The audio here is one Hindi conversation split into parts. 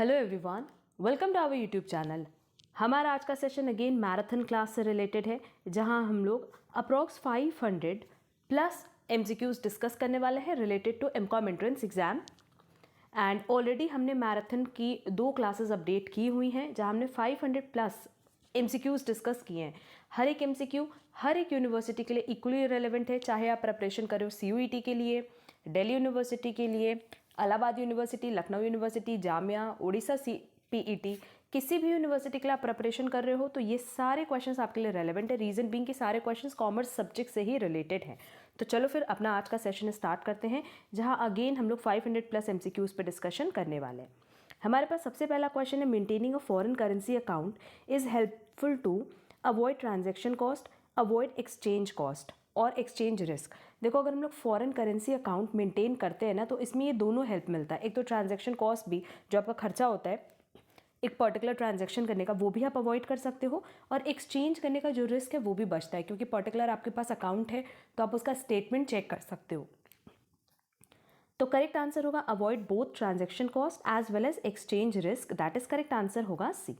Hello everyone, welcome to our YouTube channel. हमारा आज का सेशन अगेन मैराथन क्लास से रिलेटेड है, जहां हम लोग अप्रॉक्स 500 प्लस एमसीक्यूज डिस्कस करने वाले हैं related to MCom entrance exam. And already हमने मैराथन की 2 क्लासेस अपडेट की हुई हैं, जहां हमने 500 प्लस एमसीक्यूज डिस्कस किए हैं। हर एक एमसीक्यू हर एक यूनिवर्सिटी के लिए इक्वली रेलेवेंट है, चाहे आप प्रिपरेशन कर रहे हो सीयूईटी के लिए, दिल्ली यूनिवर्सिटी के लिए, Allahabad university, Lucknow university, Jamia, Orissa PET, किसी भी यूनिवर्सिटी के लिए आप प्रिपरेशन कर रहे हो तो ये सारे क्वेश्चंस आपके लिए रेलेवेंट है। रीजन बीइंग कि सारे क्वेश्चंस कॉमर्स सब्जेक्ट से ही रिलेटेड हैं। तो चलो फिर अपना आज का सेशन स्टार्ट करते हैं, जहां अगेन हम लोग 500 प्लस एमसीक्यूज पे डिस्कशन करने वाले हैं। हमारे पास सबसे पहला क्वेश्चन है, maintaining a foreign currency account is helpful to avoid transaction cost, avoid exchange cost और एक्सचेंज रिस्क। देखो, अगर हम लोग फॉरेन करेंसी अकाउंट मेंटेन करते हैं ना, तो इसमें ये दोनों हेल्प मिलता है। एक तो ट्रांजैक्शन कॉस्ट भी, जो आपका खर्चा होता है एक पर्टिकुलर ट्रांजैक्शन करने का, वो भी आप अवॉइड कर सकते हो, और एक्सचेंज करने का जो रिस्क है वो भी बचता है, क्योंकि पर्टिकुलर आपके पास अकाउंट है तो आप उसका स्टेटमेंट चेक कर सकते हो। तो करेक्ट आंसर होगा avoid both transaction cost as well as exchange risk. That is correct answer होगा C.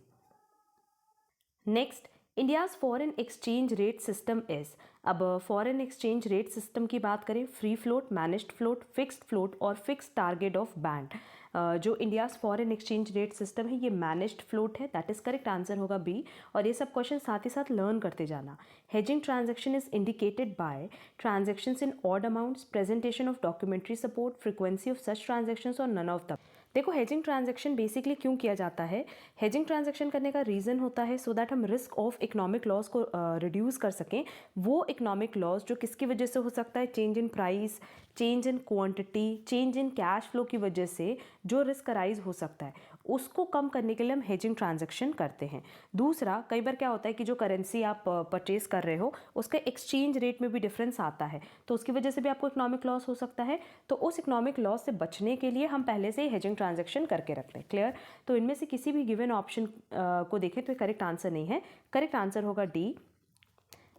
Next, India's foreign exchange rate system is. अब फॉरेन एक्सचेंज रेट सिस्टम की बात करें, free float, managed float, fixed float और फिक्स्ड टारगेट ऑफ बैंड। जो India's foreign exchange rate system है ये मैनेज्ड फ्लोट है। दैट इज करेक्ट आंसर होगा बी। और ये सब क्वेश्चन साथ ही साथ लर्न करते जाना। Hedging transaction is indicated by transactions in odd amounts, presentation of documentary support, frequency of such transactions और नन ऑफ द। देखो, हेजिंग ट्रांजैक्शन बेसिकली क्यों किया जाता है? हेजिंग ट्रांजैक्शन करने का रीज़न होता है सो दैट हम रिस्क ऑफ इकोनॉमिक लॉस को रिड्यूस कर सकें। वो इकोनॉमिक लॉस जो किसकी वजह से हो सकता है? Change in price, change in quantity, change in cash flow की वजह से जो रिस्क अराइज हो सकता है, उसको कम करने के लिए हम हेजिंग ट्रांजैक्शन करते हैं। दूसरा, कई बार क्या होता है कि जो करेंसी आप परचेज कर रहे हो उसके एक्सचेंज रेट में भी डिफरेंस आता है, तो उसकी वजह से भी आपको इकोनॉमिक लॉस हो सकता है। तो उस इकोनॉमिक लॉस से बचने के लिए हम पहले से ही हेजिंग ट्रांजैक्शन करके रखते हैं। क्लियर? तो इनमें से किसी भी गिवन ऑप्शन को देखें तो करेक्ट आंसर नहीं है। करेक्ट आंसर होगा D,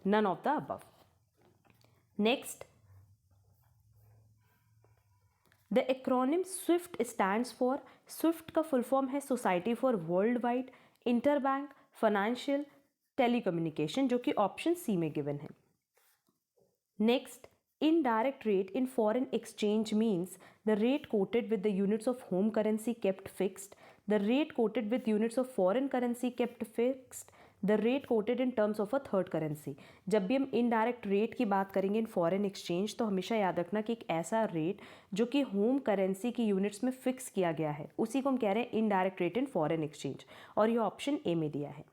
none of the above. Next, the acronym SWIFT stands for. SWIFT का फुल फॉर्म है society for world wide interbank financial telecommunication, जो कि ऑप्शन सी में गिवन है। Next, indirect rate in foreign exchange means the rate quoted with the units of home currency kept fixed, the rate quoted with units of foreign currency kept fixed, the rate quoted in terms of a third currency। जब भी हम इनडायरेक्ट रेट की बात करेंगे इन फॉरेन एक्सचेंज, तो हमेशा याद रखना कि एक ऐसा रेट जो कि होम करेंसी की यूनिट्स में फिक्स किया गया है, उसी को हम कह रहे हैं indirect rate in foreign exchange, और ये ऑप्शन ए में दिया है।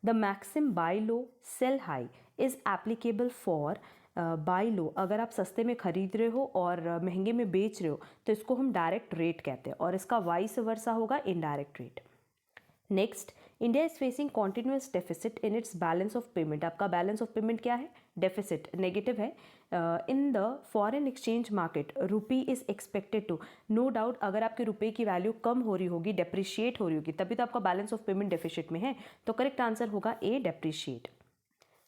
The maxim buy low sell high is applicable for. Buy low, अगर आप सस्ते में खरीद रहे हो और महंगे में बेच रहे हो तो इसको हम डायरेक्ट रेट कहते हैं, और इसका वाइस वर्सा होगा indirect rate. Next, India is facing continuous deficit in its balance of payment. आपका बैलेंस ऑफ पेमेंट क्या है? डेफिसिट, नेगेटिव है। In the foreign exchange market rupee is expected to. No doubt, अगर आपके रुपए की वैल्यू कम हो रही होगी, डेप्रिशिएट हो रही होगी, तभी तो आपका बैलेंस ऑफ पेमेंट डेफिसिट में है। तो करेक्ट आंसर होगा A, depreciate.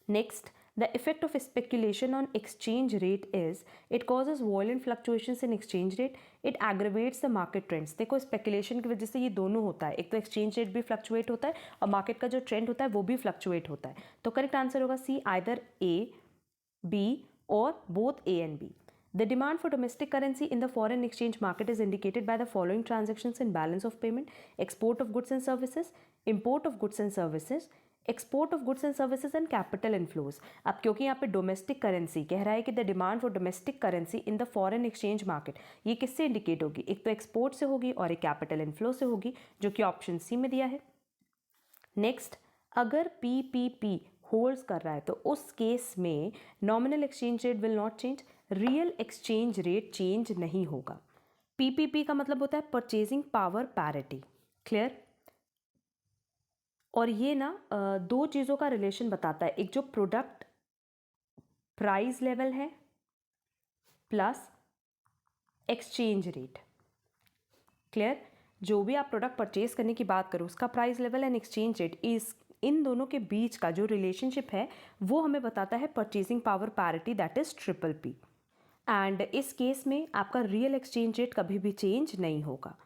Next, the effect of speculation on exchange rate is it causes violent fluctuations in exchange rate, it aggravates the market trends। देखो, स्पेकुलेशन की वजह से ये दोनों होता है, एक तो एक्सचेंज रेट भी फ्लक्चुएट होता है और मार्केट का जो ट्रेंड होता है वो भी फ्लक्चुएट होता है। तो करेक्ट आंसर होगा सी, आइदर ए, बी और both A and B. The demand for domestic currency in the foreign exchange market is indicated by the following transactions in balance of payment: export of goods and services, import of goods and services, export of goods and services and capital inflows. अब क्योंकि यहाँ पे डोमेस्टिक करेंसी कह रहा है कि the demand for domestic currency in the foreign exchange market, ये किससे इंडिकेट होगी? एक तो एक्सपोर्ट से होगी और एक कैपिटल इनफ्लो से होगी, जो कि ऑप्शन सी में दिया है। नेक्स्ट, अगर पीपीपी होल्ड्स कर रहा है तो उस केस में nominal exchange rate will not change, real exchange rate change नहीं होगा। पीपीपी का मतलब होता है परचेजिंग पावर पैरिटी। क्लियर? और ये ना दो चीज़ों का रिलेशन बताता है, एक जो प्रोडक्ट प्राइस लेवल है प्लस एक्सचेंज रेट। क्लियर? जो भी आप प्रोडक्ट परचेज करने की बात करो, उसका price level and exchange rate, इस इन दोनों के बीच का जो रिलेशनशिप है वो हमें बताता है purchasing power parity, that is triple P. And इस केस में आपका रियल एक्सचेंज रेट कभी भी चेंज नहीं होगा।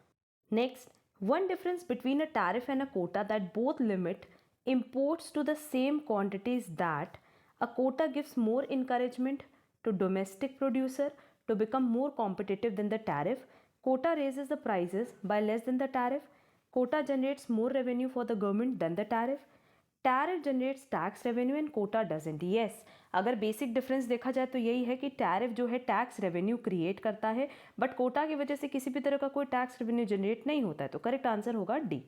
Next, One difference between a tariff and a quota that both limit imports to the same quantities that a quota gives more encouragement to domestic producer to become more competitive than the tariff. Quota raises the prices by less than the tariff. Quota generates more revenue for the government than the tariff. Tariff generates tax revenue and quota doesn't. Yes, अगर बेसिक डिफरेंस देखा जाए तो यही है कि टैरिफ जो है टैक्स रेवेन्यू क्रिएट करता है, बट कोटा की वजह से किसी भी तरह का कोई टैक्स रेवेन्यू जनरेट नहीं होता है. तो करेक्ट आंसर होगा D.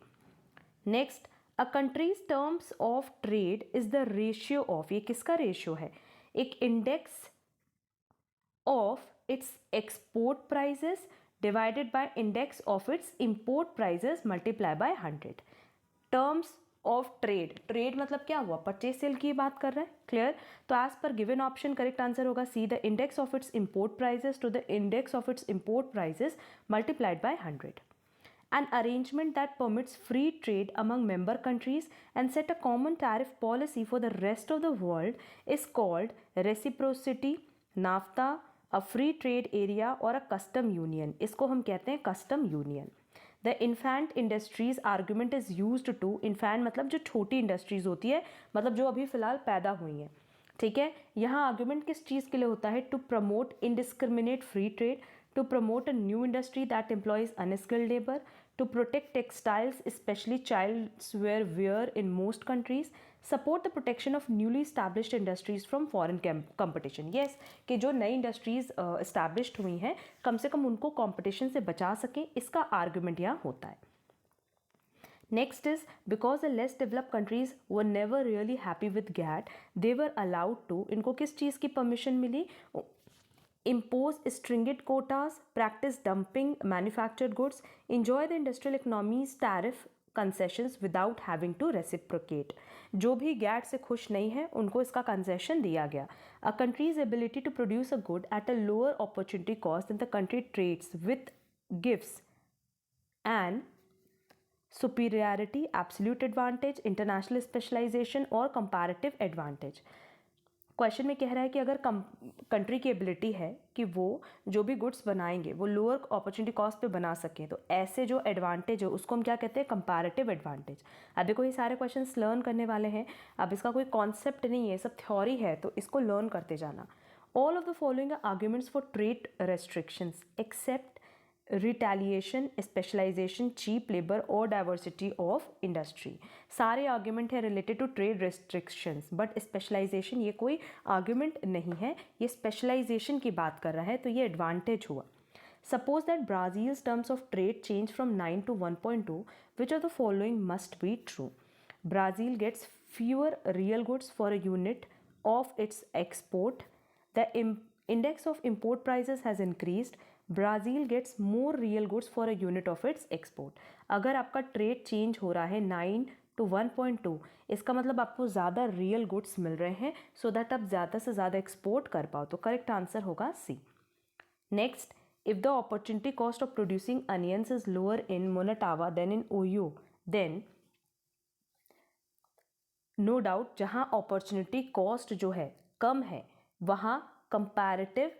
Next, a country's terms of trade is the ratio of, ये किसका रेशियो है? एक index of its export prices divided by index of its import prices multiply by 100. Terms of trade, trade मतलब क्या हुआ? परचेज सेल की बात कर रहे हैं. क्लियर? तो as per given option correct answer होगा C, the index of its import prices to the index of its import prices multiplied by 100. An arrangement that permits free trade among member countries and set a common tariff policy for the rest of the world is called reciprocity, NAFTA, a free trade area और a custom union. इसको हम कहते हैं custom union. The infant industries argument is used to, infant मतलब जो छोटी इंडस्ट्रीज होती है, मतलब जो अभी फिलहाल पैदा हुई हैं. ठीक है, यहाँ आर्ग्यूमेंट किस चीज़ के लिए होता है? To promote indiscriminate free trade, to promote a new industry that employs unskilled labor, to protect textiles, especially child's wear in most countries, support the protection of newly established industries from foreign competition. Yes, कि जो नई इंडस्ट्रीज established हुई हैं कम से कम उनको competition से बचा सकें, इसका argument यहाँ होता है. Next is, because the less developed countries were never really happy with GATT, they were allowed to, इनको किस चीज़ की permission milli? Impose stringent quotas, practice dumping manufactured goods, enjoy the industrial economy's tariff concessions without having to reciprocate. जो भी GATT से खुश नहीं है उनको इसका concession दिया गया. A country's ability to produce a good at a lower opportunity cost than the country trades with gives an superiority, absolute advantage, international specialization और comparative advantage. क्वेश्चन में कह रहा है कि अगर कंट्री की एबिलिटी है कि वो जो भी गुड्स बनाएंगे वो लोअर अपॉर्चुनिटी कॉस्ट पे बना सकें, तो ऐसे जो एडवांटेज है उसको हम क्या कहते हैं? Comparative advantage. अब देखो ये सारे क्वेश्चंस लर्न करने वाले हैं, अब इसका कोई कॉन्सेप्ट नहीं है, सब थ्योरी है, तो इसको लर्न करते जाना. All of the following arguments for trade restrictions except retaliation, specialisation, cheap labour और डाइवर्सिटी ऑफ इंडस्ट्री. सारे आर्ग्यूमेंट है related to trade restrictions, but specialisation ये कोई आर्ग्यूमेंट नहीं है, ये स्पेशलाइजेशन की बात कर रहा है, तो ये एडवांटेज हुआ. Suppose that Brazil's terms of trade change from 9 to 1.2, which of the following must be true? Brazil gets fewer real goods for a unit of its export. The index of import prices has increased. Brazil gets more real goods for a unit of its export. अगर आपका ट्रेड चेंज हो रहा है 9 to 1.2, इसका मतलब आपको ज़्यादा रियल गुड्स मिल रहे हैं, सो दैट आप ज़्यादा से ज़्यादा एक्सपोर्ट कर पाओ. तो करेक्ट आंसर होगा C. Next, if the opportunity cost of producing onions is lower in Monotawa than in Oyo, then no doubt जहाँ अपॉर्चुनिटी कॉस्ट जो है कम है वहाँ कंपैरेटिव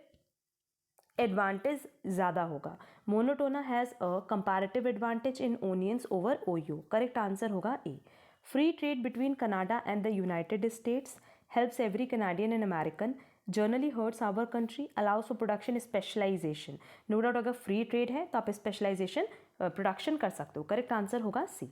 एडवांटेज ज़्यादा होगा. Monotona has a comparative advantage in onions over Oyo. Correct answer होगा A. Free trade between Canada and the United States helps every Canadian and American, generally hurts our country, allows for production specialization. No doubt अगर फ्री ट्रेड है तो आप स्पेशलाइजेशन प्रोडक्शन कर सकते हो. करेक्ट आंसर होगा C.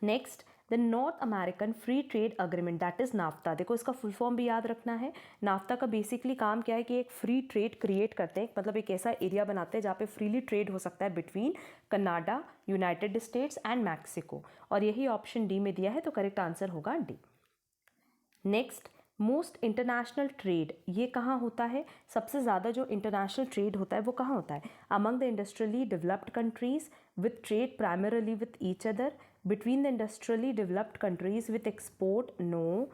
Next, the North American free trade agreement that is NAFTA. देखो इसका फुल फॉर्म भी याद रखना है. नाफ्ता का बेसिकली काम क्या है कि एक फ्री ट्रेड क्रिएट करते हैं, मतलब एक ऐसा एरिया बनाते हैं जहाँ पे फ्रीली ट्रेड हो सकता है between Canada, United states and Mexico, और यही ऑप्शन डी में दिया है, तो करेक्ट आंसर होगा D. Next, most international trade ये कहाँ होता है? सबसे ज़्यादा जो इंटरनेशनल ट्रेड होता है वो कहाँ होता है? Among the industrially developed countries with trade primarily with each other, between the industrially developed countries with export no,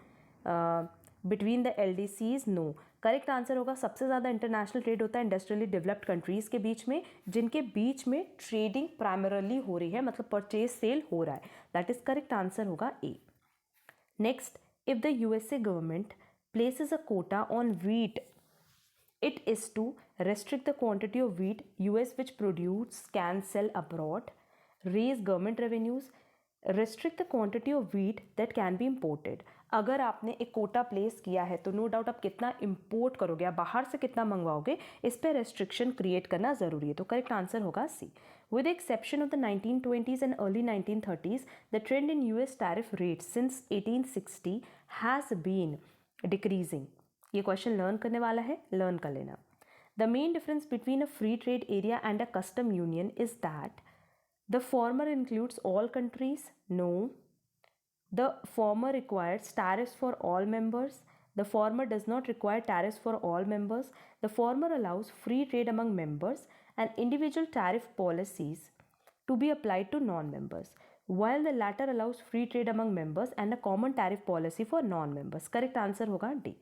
between the LDCs no. Correct answer होगा सबसे ज़्यादा इंटरनेशनल ट्रेड होता है इंडस्ट्रियली डेवलप्ड कंट्रीज़ के बीच में, जिनके बीच में ट्रेडिंग प्राइमरली हो रही है, मतलब परचेज सेल हो रहा है. दैट इज़ करेक्ट आंसर होगा A. Next, if the USA government places a quota on wheat, it is to restrict the quantity of wheat US which produce can sell abroad, raise government revenues, restrict the quantity of wheat that can be imported. अगर आपने एक कोटा प्लेस किया है तो नो डाउट आप कितना इम्पोर्ट करोगे, आप बाहर से कितना मंगवाओगे, इस पर रेस्ट्रिक्शन क्रिएट करना ज़रूरी है। तो करेक्ट आंसर होगा C. With the exception of the 1920s and early 1930s, the trend in US tariff rate since 1860 has been decreasing. ये क्वेश्चन लर्न करने वाला है, लर्न कर लेना। The main difference between a free trade area and a custom union is that the former includes all countries. No. The former requires tariffs for all members. The former does not require tariffs for all members. The former allows free trade among members and individual tariff policies to be applied to non-members, while the latter allows free trade among members and a common tariff policy for non-members. Correct answer होगा D.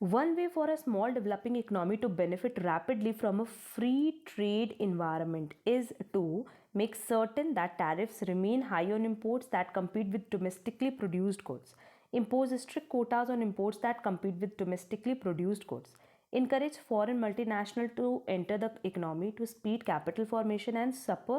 One way for a small developing economy to benefit rapidly from a free trade environment is to make certain that tariffs remain high on imports that compete with domestically produced goods, impose strict quotas on imports that compete with domestically produced goods, encourage foreign multinationals to enter the economy to speed capital formation and spur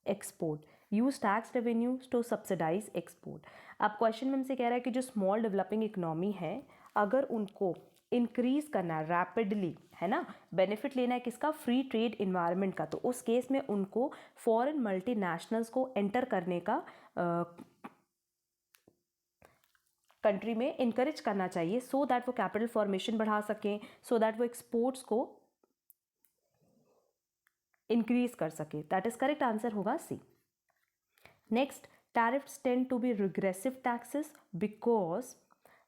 export, use tax revenues to subsidise export. अब क्वेश्चन में हमसे कह रहा है कि जो स्मॉल डेवलपिंग इकोनॉमी है, अगर उनको इंक्रीज करना है रैपिडली, है ना, बेनिफिट लेना है किसका, फ्री ट्रेड इन्वायरमेंट का, तो उस केस में उनको फॉरेन मल्टीनेशनल्स को एंटर करने का कंट्री में इनकरेज करना चाहिए, सो दैट वो कैपिटल फॉर्मेशन बढ़ा सकें, सो दैट वो एक्सपोर्ट्स को इंक्रीज कर सके। दैट इज करेक्ट आंसर होगा सी। Next, tariffs tend to be regressive taxes because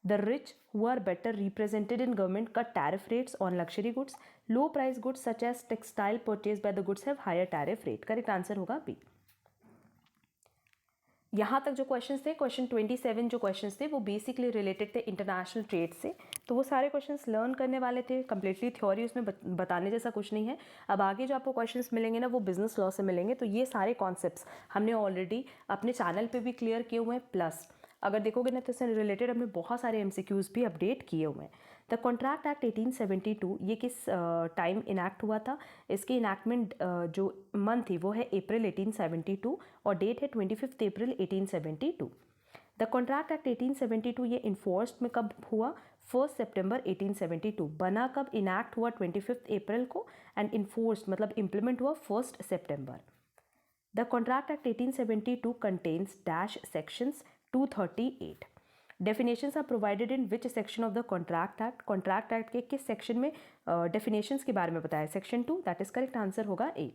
the rich who are better represented in government cut tariff rates on luxury goods. Low price goods such as textile purchased by the goods have higher tariff rate. Correct answer होगा B. यहाँ तक जो क्वेश्चंस थे, क्वेश्चन 27 जो क्वेश्चंस थे वो बेसिकली रिलेटेड थे इंटरनेशनल ट्रेड से, तो वो सारे क्वेश्चंस लर्न करने वाले थे। कंप्लीटली थ्योरी उसमें बताने जैसा कुछ नहीं है। अब आगे जो आपको क्वेश्चंस मिलेंगे ना वो बिजनेस लॉ से मिलेंगे, तो ये सारे कॉन्सेप्ट्स हमने ऑलरेडी अपने चैनल पे भी क्लियर किए हुए हैं, प्लस अगर देखोगे ना तो इससे रिलेटेड हमने बहुत सारे MCQs भी अपडेट किए हुए हैं। द कॉन्ट्रैक्ट एक्ट 1872 ये किस टाइम इनैक्ट हुआ था, इसकी इनैक्टमेंट जो मंथ थी वो है अप्रैल 1872 और डेट है 25 अप्रैल 1872। द कॉन्ट्रैक्ट एक्ट 1872 ये इन्फोर्स्ड में कब हुआ, 1 सितंबर 1872। बना कब, इनैक्ट हुआ 25 अप्रैल को एंड इन्फोर्स्ड मतलब इम्प्लीमेंट हुआ 1 सितंबर। The contract act 1872 contains dash sections 238. Definitions are provided in which section of the Contract Act? Contract Act के किस सेक्शन में definitions के बारे में बताया, section 2, that is correct answer होगा A.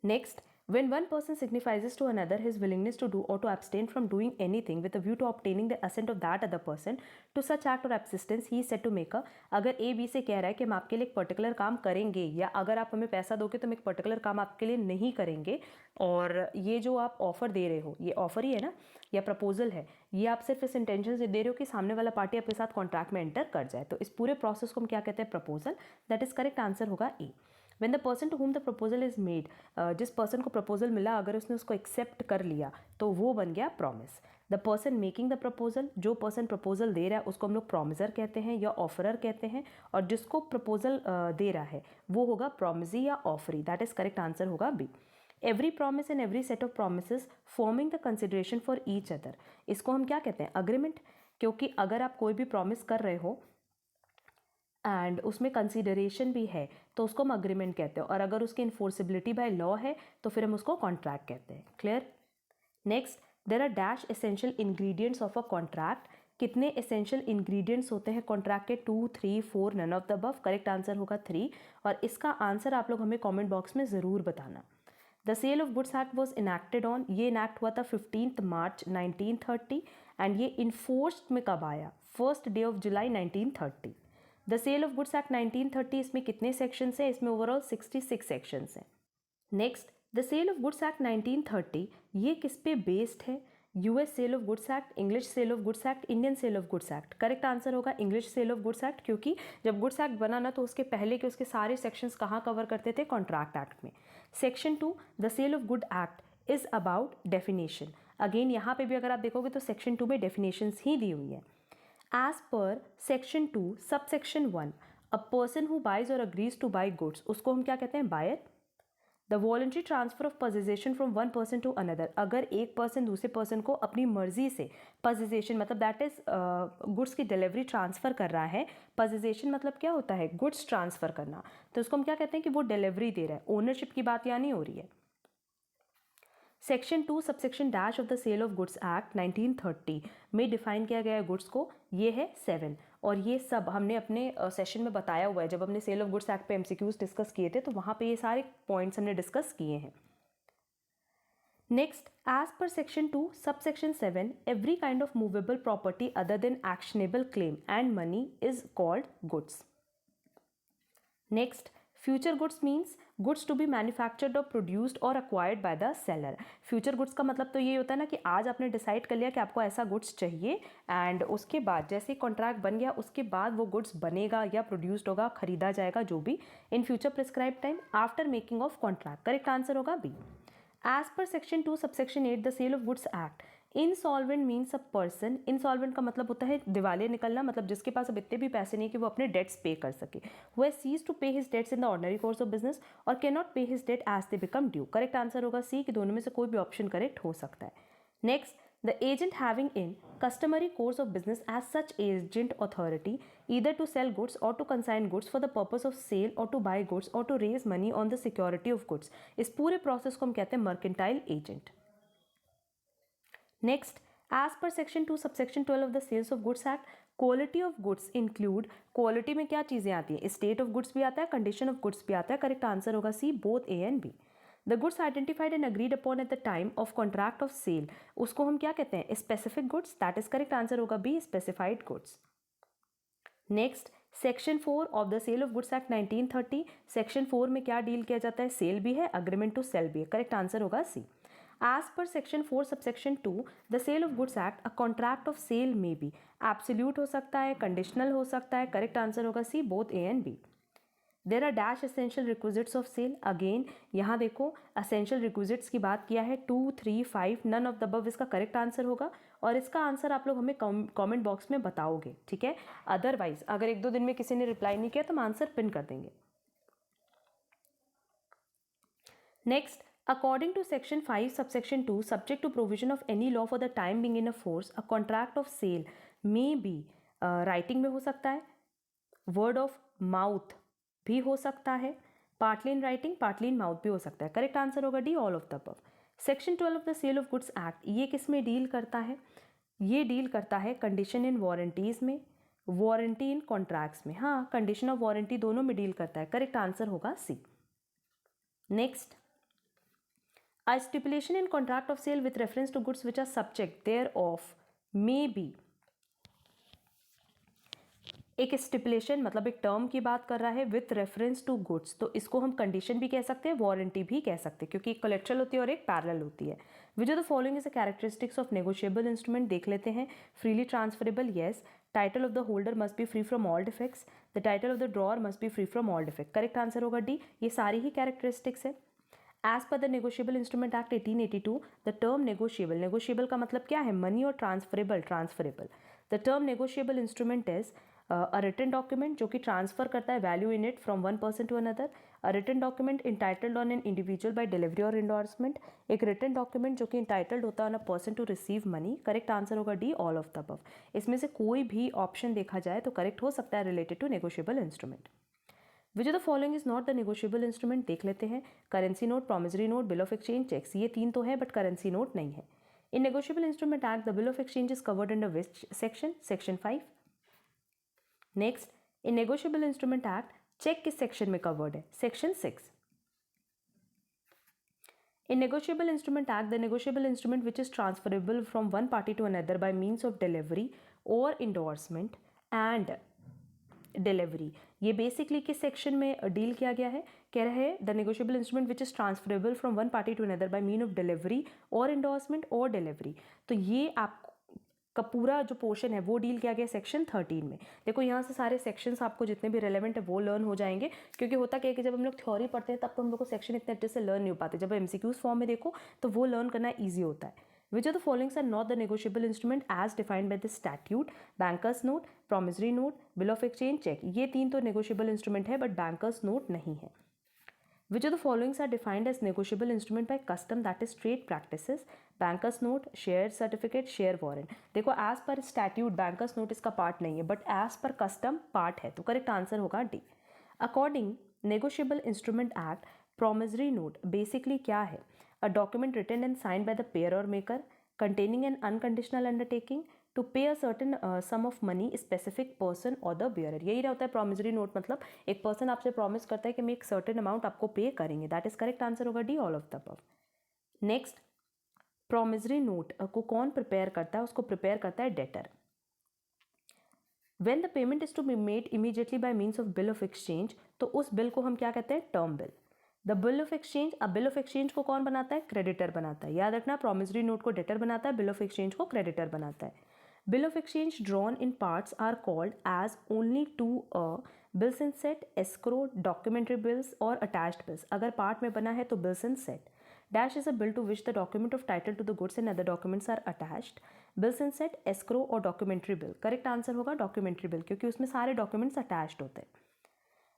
Next, when one person signifies to another his willingness to do or to abstain from doing anything with a view to obtaining the assent of that other person to such act or absistence, he is said to make a, अगर A B से कह रहा है कि हम आपके लिए एक पर्टिकुलर काम करेंगे, या अगर आप हमें पैसा दोगे तो हम एक पर्टिकुलर काम आपके लिए नहीं करेंगे, और ये जो आप ऑफर दे रहे हो ये ऑफर ही है ना या प्रपोजल है, ये आप सिर्फ इस इंटेंशन से दे रहे हो कि सामने वाला पार्टी आपके साथ कॉन्ट्रैक्ट में एंटर कर जाए, तो इस पूरे प्रोसेस को हम क्या कहते हैं, proposal. That is correct answer होगा ए। When the person to whom the proposal is made, जिस पर्सन को प्रपोजल मिला अगर उसने उसको एक्सेप्ट कर लिया तो वो बन गया promise. The person making the proposal, जो पर्सन प्रपोजल दे रहा है उसको हम लोग प्रॉमिसर कहते हैं या ऑफरर कहते हैं, और जिसको प्रपोजल दे रहा है वो होगा प्रॉमिसी या offeree. That is correct answer होगा B. Every promise and every set of promise forming the consideration for each other, इसको हम क्या कहते हैं, अग्रीमेंट। क्योंकि अगर आप कोई भी प्रॉमिस कर रहे हो एंड उसमें कंसिडरेशन भी है तो उसको हम अग्रीमेंट कहते हैं, और अगर उसकी इन्फोर्सिबिलिटी बाय लॉ है तो फिर हम उसको कॉन्ट्रैक्ट कहते हैं। Clear. Next, there are dash essential ingredients of a contract, कितने एसेंशियल इंग्रेडिएंट्स होते हैं कॉन्ट्रैक्ट के, 2, 3, 4, none of the above. Correct answer होगा 3, और इसका आंसर आप लोग हमें कॉमेंट बॉक्स में ज़रूर बताना। The sale of goods act was enacted on, ये इनैक्ट हुआ था 15 मार्च 1930, एंड ये इन्फोर्स्ड में कब आया, 1 जुलाई 1930। The sale of goods act 1930, इसमें कितने सेक्शंस हैं, इसमें ओवरऑल 66 सेक्शंस हैं। Next, the sale of goods act 1930 ये किस पे बेस्ड है, US sale of goods act, English sale of goods act, Indian sale of goods act. Correct answer होगा English sale of goods act, क्योंकि जब गुड्स एक्ट बना ना तो उसके पहले के उसके सारे सेक्शंस कहाँ कवर करते थे, कॉन्ट्रैक्ट एक्ट में। Section 2 the sale of good act is about definition. Again यहाँ पे भी अगर आप देखोगे तो सेक्शन 2 में डेफिनेशंस ही दी हुई है। As per section 2 subsection 1, a person who buys और अग्रीज टू बाई गुड्स, उसको हम क्या कहते हैं? Buyer. The voluntary transfer of possession from one person to another, अगर एक पर्सन दूसरे पर्सन को अपनी मर्जी से पजेशन मतलब दैट इज गुड्स की डिलीवरी ट्रांसफर कर रहा है. पजेशन मतलब क्या होता है? गुड्स ट्रांसफर करना. तो उसको हम क्या कहते हैं कि वो डिलीवरी दे रहा है. ओनरशिप की बात यहाँ नहीं हो रही है. Section 2 subsection dash of the sale of goods act 1930 में डिफाइन किया गया है गुड्स को. ये है 7. और ये सब हमने अपने सेशन में बताया हुआ है. जब हमने सेल ऑफ गुड्स एक्ट पे एमसीक्यूज डिस्कस किए थे तो वहाँ पे ये सारे पॉइंट्स हमने डिस्कस किए हैं. Next, as per section 2 subsection 7 every kind of movable property other than actionable claim and money is called goods. Next, future goods means goods to be manufactured और प्रोड्यूस्ड और acquired by the seller. Future goods का मतलब तो ये होता है ना कि आज आपने डिसाइड कर लिया कि आपको ऐसा गुड्स चाहिए एंड उसके बाद जैसे ही कॉन्ट्रैक्ट बन गया उसके बाद वो गुड्स बनेगा या प्रोड्यूस्ड होगा, खरीदा जाएगा, जो भी in future prescribe time after making of contract. Correct answer होगा B. As per section 2 subsection 8 the sale of goods act, insolvent means a person. Insolvent का मतलब होता है दिवालिया निकलना, मतलब जिसके पास अब इतने भी पैसे नहीं कि वो अपने डेट्स पे कर सके. वो ceases to pay his debts in the ordinary course of business और cannot pay his debt as they become due. Correct answer होगा सी, कि दोनों में से कोई भी ऑप्शन करेक्ट हो सकता है. Next, the agent having in customary course of business as such agent authority either to sell goods or to consign goods for the purpose of sale or to buy goods or to raise money on the security of goods. इस पूरे प्रोसेस को हम कहते हैं mercantile agent. Next, as per section 2 subsection 12 of the sales of goods act, quality of goods include. Quality में क्या चीज़ें आती हैं? स्टेट ऑफ गुड्स भी आता है, कंडीशन ऑफ गुड्स भी आता है. करेक्ट आंसर होगा C, both A and B. The goods identified and agreed upon at the time of contract of sale, उसको हम क्या कहते हैं? Specific goods. That is correct answer होगा B, specified goods. Next, section 4 of the sale of goods act 1930. Section 4 में क्या डील किया जाता है? सेल भी है, अग्रीमेंट टू सेल भी है. करेक्ट आंसर होगा सी. As per section 4 subsection 2 the sale of goods act, a contract of sale may be absolute हो सकता है, conditional हो सकता है. करेक्ट आंसर होगा C, both A and B. There are dash essential requisites of sale. Again यहाँ देखो एसेंशियल रिक्विजिट्स की बात किया है 2, 3, 5, नन ऑफ द अबव इसका करेक्ट आंसर होगा. और इसका आंसर आप लोग हमें कमेंट बॉक्स में बताओगे, ठीक है? अदरवाइज अगर 1-2 दिन में किसी ने रिप्लाई नहीं किया तो हम आंसर पिन कर देंगे. Next, according to section 5 subsection 2 subject to provision of any law for the time being in a force a contract of sale may be writing में हो सकता है, word of mouth भी हो सकता है, partly in writing partly in mouth भी हो सकता है. करेक्ट आंसर होगा D, all of the above. Section 12 of the sale of goods act, ये किस में डील करता है? ये डील करता है कंडीशन इन वारंटीज में, वारंटी इन कॉन्ट्रैक्ट्स में. हाँ, कंडीशन ऑफ वारंटी दोनों में डील करता है. करेक्ट आंसर होगा C. Next, a stipulation in contract of sale with reference to goods which are subject thereof may be. एक स्टिपुलेशन मतलब एक टर्म की बात कर रहा है विथ रेफरेंस टू गुड्स, तो इसको हम कंडीशन भी कह सकते हैं, वारंटी भी कह सकते हैं, क्योंकि एक कोलेट्रल होती है और एक पैरेलल होती है. Which of the following is the characteristics of negotiable instrument? देख लेते हैं. Freely transferable, yes. Title of the holder must be free from all defects. The title of the drawer must be free from all defect. Correct answer होगा डी, ये सारी ही कैरेक्टरिस्टिक्स है. As per the Negotiable Instrument Act 1882, the term negotiable, negotiable का मतलब क्या है? मनी. और transferable, transferable. The term negotiable instrument is a written document जो कि ट्रांसफर करता है value in it from one person to another. A written document entitled on an individual by delivery or endorsement. एक written document जो कि entitled होता है on a person to receive money. Correct answer होगा D, all of the above. इसमें से कोई भी ऑप्शन देखा जाए तो करेक्ट हो सकता है related to negotiable instrument. Which of the following is not the negotiable instrument? देख लेते हैं. Currency note, promissory note, bill of exchange, cheques. ये 3 तो है बट करेंसी नोट नहीं है. In negotiable instrument act the bill of exchange is covered under which section? Section 5. Next, in negotiable instrument act cheque किस सेक्शन में कवर्ड है? Section 6. In negotiable instrument act, the negotiable instrument which is transferable from one party to another by means of delivery or endorsement and delivery, ये बेसिकली किस सेक्शन में डील किया गया है? कह रहे हैं the negotiable instrument which is transferable from one party to another by mean of delivery और इंडोर्समेंट और डिलीवरी. तो ये आपका पूरा जो पोर्शन है वो डील किया गया सेक्शन 13 में. देखो यहाँ से सारे सेक्शंस आपको जितने भी रेलेवेंट है वो लर्न हो जाएंगे, क्योंकि होता क्या है कि जब हम लोग थ्योरी पढ़ते हैं तब तो हम लोग को सेक्शन इतने अच्छे से लर्न नहीं हो पाते. जब एमसीक्यूज फॉर्म में देखो तो वो लर्न करना ईजी होता है. Which of the following are not the negotiable instrument as defined by the statute? Bankers note, promissory note, bill of exchange, check. ये तीन तो negotiable instrument है but bankers note नहीं है. Which of the following are defined as negotiable instrument by custom, that is trade practices? Bankers note, share certificate, share warrant. देखो as per statute bankers note इसका part नहीं है but as per custom part है, तो correct answer होगा D. According negotiable instrument act, promissory note basically क्या है? A document written and signed by the payer or maker containing an unconditional undertaking to pay a certain sum of money specific person or the bearer. यही रहता है promissory note, मतलब एक person आपसे promise करता है कि मैं एक certain amount आपको pay करेंगे. That is correct answer होगा D, all of the above. Next, promissory note को कौन prepare करता है? उसको prepare करता है debtor. When the payment is to be made immediately by means of bill of exchange, तो उस bill को हम क्या कहते हैं? Term bill. The bill of exchange, अब बिल ऑफ एक्सचेंज को कौन बनाता है? क्रेडिटर बनाता है. याद रखना, प्रॉमिसरी नोट को डेटर बनाता है, बिल ऑफ एक्सचेंज को क्रेडिटर बनाता है. Bill of exchange drawn in parts are called as only two bills in set, escrow, documentary bills और अटैच्ड बिल्स. अगर पार्ट में बना है तो bills in set. Dash is a bill to which the document of title to the goods and other documents are attached. Bills in set, escrow और डॉक्यूमेंट्री बिल. करेक्ट आंसर होगा डॉक्यूमेंट्री बिल, क्योंकि उसमें सारे डॉक्यूमेंट्स अटैच्ड होते हैं.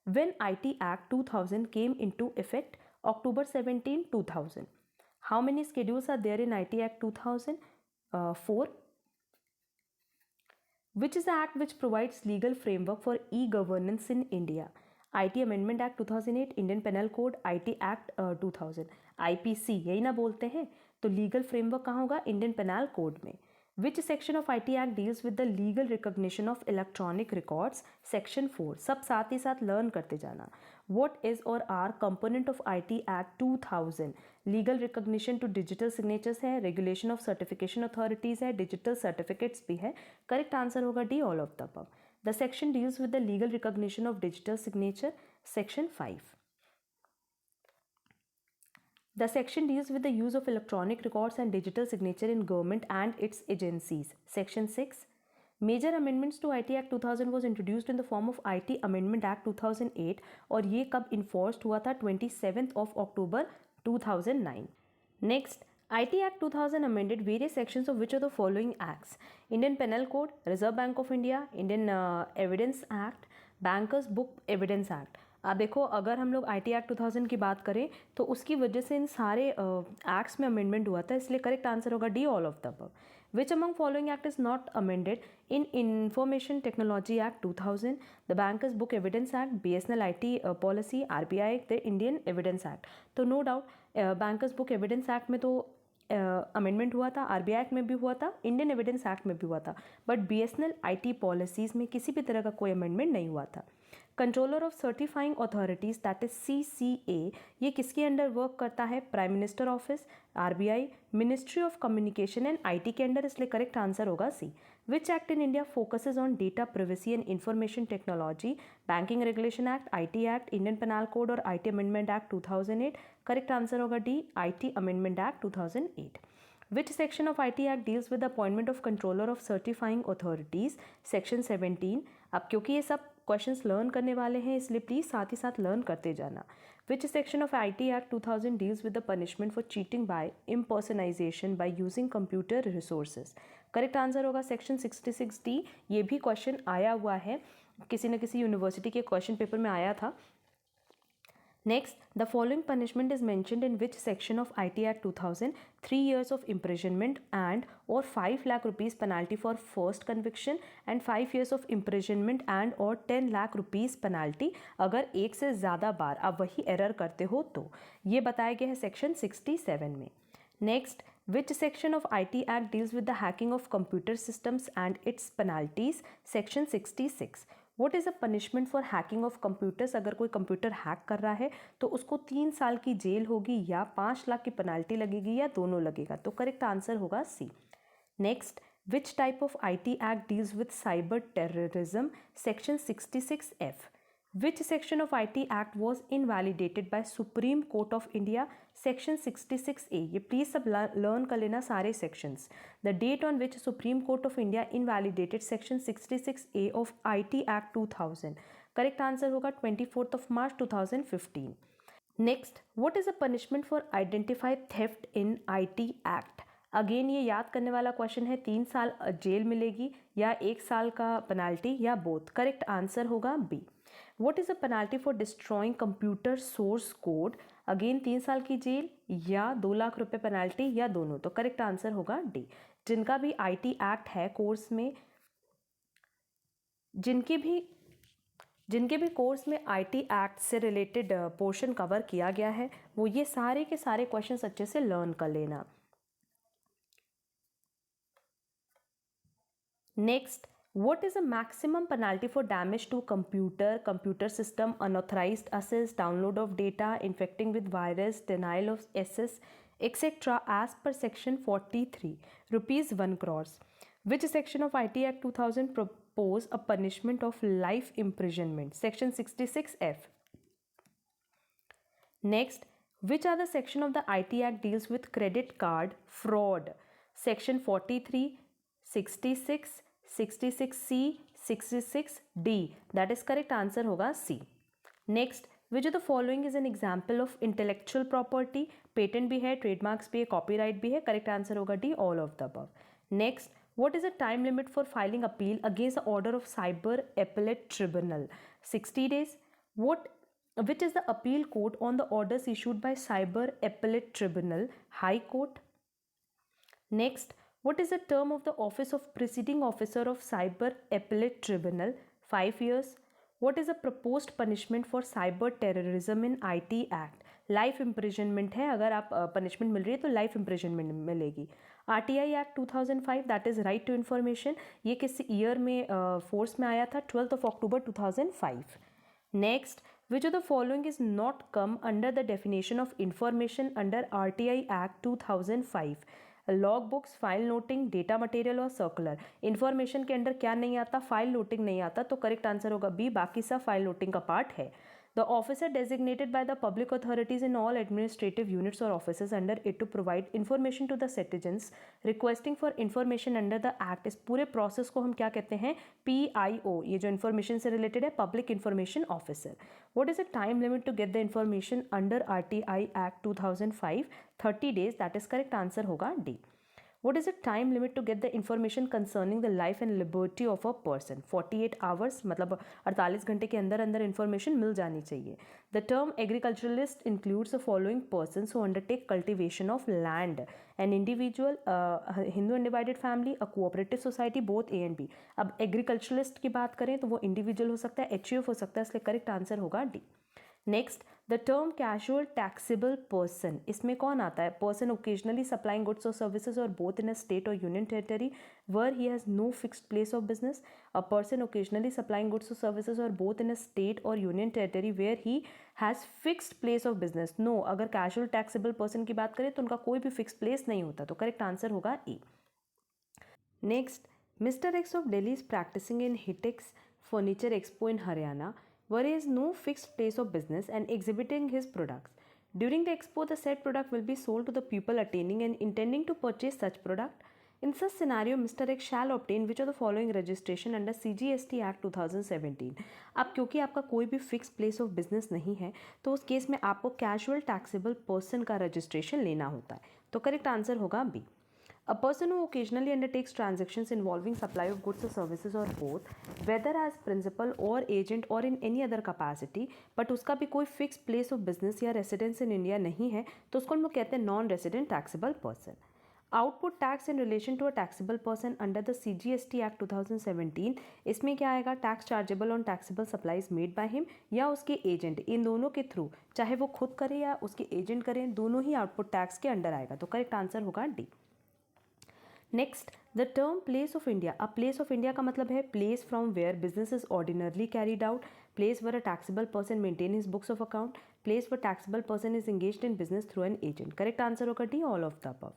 When IT Act 2000 came into effect, October 17, 2000. How many schedules are there in IT Act 2000? 4. Which is the act which provides legal framework for e-governance in India? IT Amendment Act 2008, Indian Penal Code, IT Act 2000. IPC यही ना बोलते हैं, तो legal framework कहाँ होगा? Indian Penal Code में. Which section of IT Act deals with the legal recognition of electronic records? Section 4. सब साथ ही साथ learn करते जाना. What is or are component of IT Act 2000? Legal recognition to digital signatures है, regulation of certification authorities है, digital certificates भी है. Correct answer होगा D, all of the above. The section deals with the legal recognition of digital signature. Section 5. The section deals with the use of electronic records and digital signature in government and its agencies. Section 6. Major amendments to IT Act 2000 was introduced in the form of IT Amendment Act 2008 और ये कब enforced हुआ था? 27th of October 2009. Next, IT Act 2000 amended various sections of which of the following acts? Indian Penal Code, Reserve Bank of India, Indian Evidence Act, Bankers Book Evidence Act. अब देखो, अगर हम लोग IT Act 2000 की बात करें तो उसकी वजह से इन सारे एक्ट्स में अमेंडमेंट हुआ था, इसलिए करेक्ट आंसर होगा D, all of the above. Which among following act is not amended? In information technology act 2000, the bankers book evidence act, BSNL IT policy, RBI, the Indian evidence act. तो no doubt bankers book evidence act में तो अमेंडमेंट हुआ था, RBI एक्ट में भी हुआ था, इंडियन एविडेंस एक्ट में भी हुआ था, बट BSNL IT पॉलिसीज़ में किसी भी तरह का कोई अमेंडमेंट नहीं हुआ था. Controller of certifying authorities, that is CCA, ये किसके अंडर वर्क करता है? Prime minister office, RBI, ministry of communication and IT के अंडर, इसलिए करेक्ट आंसर होगा C. Which act in India focuses on data privacy and information technology? Banking regulation act, IT act, Indian penal code और IT amendment act 2008. Correct answer होगा D, IT amendment act 2008. Which section of IT Act deals with the appointment of controller of certifying authorities? Section 17. अब क्योंकि ये सब क्वेश्चंस लर्न करने वाले हैं, इसलिए प्लीज़ साथ ही साथ लर्न करते जाना. Which section of IT Act 2000 deals with the punishment for cheating by impersonation by using computer resources? Correct answer होगा सेक्शन 66D. ये भी क्वेश्चन आया हुआ है, किसी न किसी यूनिवर्सिटी के क्वेश्चन पेपर में आया था. Next, the following punishment is mentioned in which section of IT Act 2000? 3 years of imprisonment and or 5 lakh rupees penalty for first conviction and 5 years of imprisonment and or 10 lakh rupees penalty अगर एक से ज़्यादा बार आप वही एरर करते हो तो. ये बताया गया है सेक्शन 67 में. Next, which section of IT Act deals with the hacking of computer systems and its penalties? Section 66. What is a punishment for hacking of computers? अगर कोई कंप्यूटर हैक कर रहा है तो उसको 3 साल की जेल होगी या 5 लाख की पेनल्टी लगेगी या दोनों लगेगा, तो करेक्ट आंसर होगा C. Next, which type of IT Act deals with cyber terrorism? Section 66F. Which section of IT Act was invalidated by Supreme Court of India? Section 66A. ये प्लीज़ सब लर्न कर लेना सारे sections. The date on which Supreme Court of India invalidated Section 66A of IT Act 2000. Correct answer होगा 24th of March 2015. Next, what is the punishment for identified theft in IT Act? Again ये याद करने वाला क्वेश्चन है, 3 साल जेल मिलेगी या 1 साल का पेनाल्टी या बोथ। करेक्ट आंसर होगा B. What is a penalty for destroying computer source code? Again 3 साल की जेल या 2 लाख रुपए पेनाल्टी या दोनों। तो करेक्ट आंसर होगा डी। जिनका भी IT एक्ट है कोर्स में, जिनके भी कोर्स में IT एक्ट से रिलेटेड पोर्शन कवर किया गया है, वो ये सारे के सारे क्वेश्चंस अच्छे से लर्न कर लेना। Next, what is the maximum penalty for damage to computer system, unauthorized access, download of data, infecting with virus, denial of access, etc. as per section 43, rupees 1 crores? Which section of IT Act 2000 propose a punishment of life imprisonment? Section 66F. Next, which other section of the IT Act deals with credit card fraud? Section 43, 66, 66C, 66D. That is correct answer होगा C. Next, which of the following is an example of intellectual property? Patent भी है, trademarks भी है, copyright भी है. Correct answer होगा D, all of the above. Next, what is the time limit for filing appeal against the order of Cyber Appellate Tribunal? 60 days. Which is the appeal court on the orders issued by Cyber Appellate Tribunal? High Court. Next, what is the term of the office of presiding officer of Cyber Appellate Tribunal? 5 years. What is the proposed punishment for cyber terrorism in IT Act? Life imprisonment है, अगर आप पनिशमेंट मिल रही है तो लाइफ इम्प्रिजनमेंट मिलेगी। RTI act 2005, that is right to information, ये किस ईयर में फोर्स में आया था? 12 October 2005. Next, which of the following is not come under the definition of information under RTI Act 2005? Log books, file noting, data material और सर्कुलर। इन्फॉर्मेशन के अंडर क्या नहीं आता? फाइल नोटिंग नहीं आता, तो करेक्ट आंसर होगा बी, बाकी सब फाइल नोटिंग का पार्ट है। The officer designated by the public authorities in all administrative units or offices under it to provide information to the citizens requesting for information under the act, इस पूरे प्रोसेस को हम क्या कहते हैं? PIO। ये जो इन्फॉर्मेशन से रिलेटेड है, public information officer. What is the time limit to get the information under RTI Act 2005? 30 days, that is correct answer होगा D. What is the time limit to get the information concerning the life and liberty of a person? 48 hours, मतलब 48 घंटे के अंदर अंदर information मिल जानी चाहिए। The term agriculturalist includes the following persons who undertake cultivation of land: an individual, Hindu undivided family, a cooperative society, both A and B. अब agriculturalist की बात करें तो वो individual हो सकता है, HUF हो सकता है, इसलिए correct answer होगा D. Next, the term casual taxable person, इसमें कौन आता है? पर्सन ओकेजनली सप्लाइंग गुड्स और सर्विसेज और बोथ इन अ स्टेट और union territory where he has no fixed place of business. A person occasionally supplying goods और सर्विसेज और बोथ इन अ स्टेट और union territory where he has fixed place of business. No, अगर कैजुअल टैक्सेबल पर्सन की बात करें तो उनका कोई भी फिक्स्ड प्लेस नहीं होता, तो करेक्ट आंसर होगा A. Next, mister X of Delhi is practising in Hitex furniture expo in Haryana where he has no fixed place of business and exhibiting his products. During the expo, the said product will be sold to the people attending and intending to purchase such product. In such scenario, Mr. X shall obtain which of the following registration under CGST Act 2017? अब क्योंकि आपका कोई भी फिक्स प्लेस ऑफ बिजनेस नहीं है, तो उस केस में आपको कैजुअल टैक्सेबल पर्सन का रजिस्ट्रेशन लेना होता है, तो करेक्ट आंसर होगा B. A person who occasionally undertakes transactions involving supply of goods or services or both, whether as principal or agent or in any other capacity, but उसका भी कोई fixed place of business या residence in India नहीं है, तो उसको हम लोग कहते हैं non resident taxable person. Output tax in relation to a taxable person under the CGST Act 2017, इसमें क्या आएगा? Tax chargeable on taxable supplies made by him या उसके एजेंट, इन दोनों के थ्रू, चाहे वो खुद करे या उसके एजेंट करें, दोनों ही आउटपुट टैक्स के अंडर आएगा, तो करेक्ट आंसर होगा D. Next, the term place of India. अब प्लेस ऑफ इंडिया का मतलब है place from where business is ordinarily carried out, place where a taxable person maintain his books of account, place where taxable person is engaged in business through an agent. Correct answer होगा D, all of the above.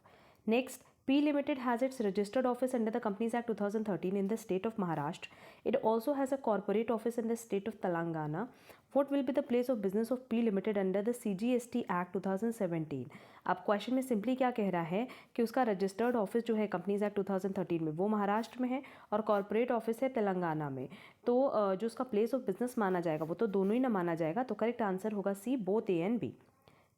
Next, P Limited has its registered office under the Companies Act 2013 in the state of Maharashtra. It also has a corporate office in the state of Telangana. What will be the place of business of P Limited under the CGST Act 2017? अब क्वेश्चन में सिंपली क्या कह रहा है कि उसका रजिस्टर्ड ऑफिस जो है कंपनीज एक्ट 2013 में वो महाराष्ट्र में है और कॉर्पोरेट ऑफिस है तेलंगाना में, तो जो उसका प्लेस ऑफ बिजनेस माना जाएगा वो तो दोनों ही ना माना जाएगा, तो करेक्ट आंसर होगा C, both A and B.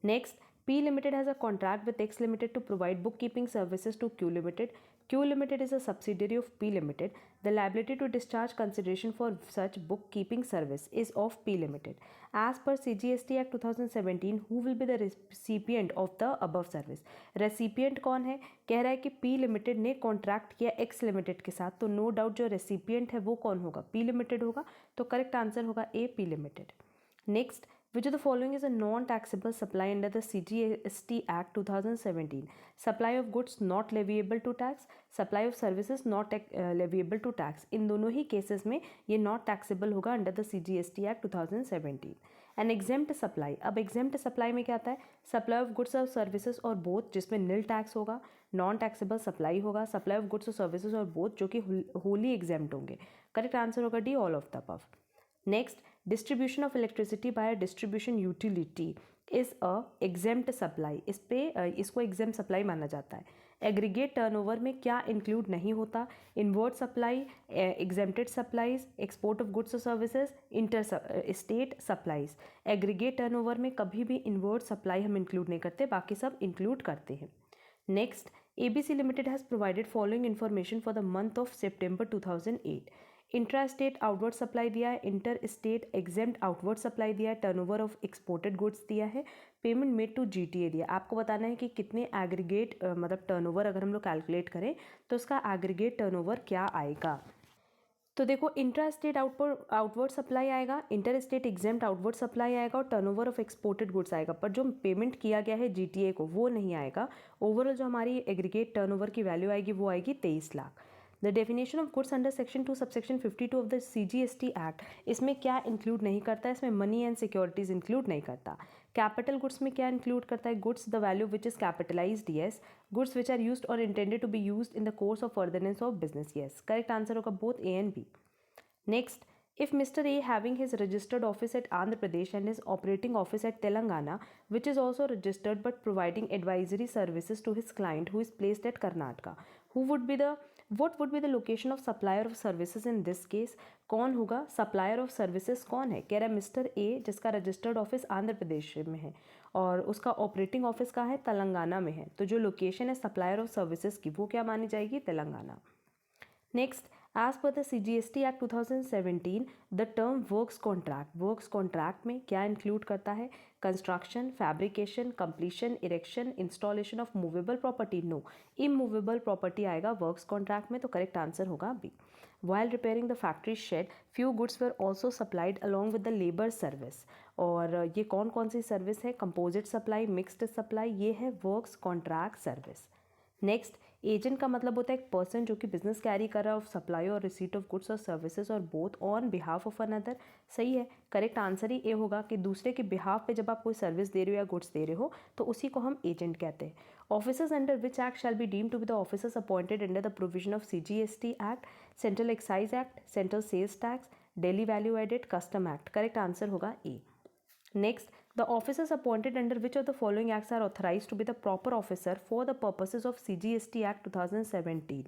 Next, P Limited has a contract with X Limited to provide bookkeeping services to Q Limited. Q Limited is a subsidiary of P Limited. The liability to discharge consideration for such bookkeeping service is of P Limited. As per CGST Act 2017, who will be the recipient of the above service? Recipient कौन है? कह रहा है कि P Limited ने कॉन्ट्रैक्ट किया X Limited के साथ, तो नो डाउट जो रेसिपिएंट है वो कौन होगा? P Limited होगा. तो करेक्ट आंसर होगा A, P Limited. Next, which of the following is a non-taxable supply under the CGST Act 2017? Supply of goods not leviable to tax, supply of services not leviable to tax. इन दोनों ही केसेस में ये not taxable होगा under the CGST Act 2017. An exempt supply. अब exempt supply में क्या आता है? Supply of goods or services और both जिसमें nil tax होगा, non taxable supply होगा, supply of goods or services और both जो कि wholly exempt होंगे. Correct answer होगा D, all of the above. Next, distribution of electricity by a distribution utility is a exempt supply. इस पे इसको exempt supply माना जाता है. एग्रीगेट टर्नओवर में क्या इंक्लूड नहीं होता? Inward supply, exempted supplies, export of goods और services, inter state supplies. Aggregate turnover में कभी भी इनवर्ट सप्लाई हम इंक्लूड नहीं करते, बाकी सब इंक्लूड करते हैं. Next, ABC Limited has provided following information for the month of September 2008. Intra state outward supply दिया है, inter state exempt outward supply दिया है, टर्नओवर ऑफ एक्सपोर्टेड गुड्स दिया है, पेमेंट मेड टू GTA दिया. आपको बताना है कि कितने एग्रीगेट मतलब टर्नओवर अगर हम लोग कैलकुलेट करें तो उसका एग्रीगेट टर्नओवर क्या आएगा. तो देखो, इंट्रा स्टेट आउटवर्ड सप्लाई आएगा, inter state exempt outward supply आएगा और टर्नओवर ऑफ एक्सपोर्टेड गुड्स आएगा, पर जो पेमेंट किया गया है GTA को वो नहीं आएगा. ओवरऑल जो हमारी एग्रीगेट टर्नओवर की वैल्यू आएगी वो आएगी 23 lakh. The definition of goods under section 2 subsection 52 of the CGST act, इसमें क्या इंक्लूड नहीं करता है? इसमें मनी एंड सिक्योरिटीज इंक्लूड नहीं करता. कैपिटल गुड्स में क्या इंक्लूड करता है? Goods the value which is capitalised, yes. Goods which are used और intended to be used in the course of furtherance of business, yes. Correct answer होगा both A and B. Next, if Mr. A having his registered office at Andhra Pradesh and his operating office at Telangana, which is also registered but providing advisory services to his client who is placed at Karnataka, what would be the location of supplier of services in this case? कौन होगा supplier of services? कौन है? कह रहा है मिस्टर A जिसका रजिस्टर्ड ऑफिस आंध्र प्रदेश में है और उसका ऑपरेटिंग ऑफिस कहाँ है? तेलंगाना में है. तो जो लोकेशन है सप्लायर ऑफ सर्विसेज की वो क्या मानी जाएगी? Telangana. Next, as per the CGST Act 2017, the term works contract में क्या इंक्लूड करता है? Construction, fabrication, completion, erection, installation of movable property. No, immovable property आएगा वर्क्स कॉन्ट्रैक्ट में, तो करेक्ट आंसर होगा B. While repairing the factory shed, few goods were also supplied along with the labor service. और ये कौन कौन सी सर्विस है? कंपोजिट सप्लाई, मिक्स्ड सप्लाई, ये है works contract service. Next, agent का मतलब होता है एक पर्सन जो कि बिजनेस कैरी कर रहा है ऑफ सप्लाई और रिसीट ऑफ गुड्स और सर्विसेज और both on behalf of another. सही है, करेक्ट आंसर ही ए होगा कि दूसरे के बिहाफ पे जब आप कोई सर्विस दे रहे हो या गुड्स दे रहे हो तो उसी को हम एजेंट कहते हैं. Officers under which act shall be deemed to be the officers appointed under the provision of CGST act? Central excise act, central sales tax, daily value added, custom act. Correct answer होगा A. Next, the officers appointed under which of the following acts are authorized to be the proper officer for the purposes of CGST Act 2017?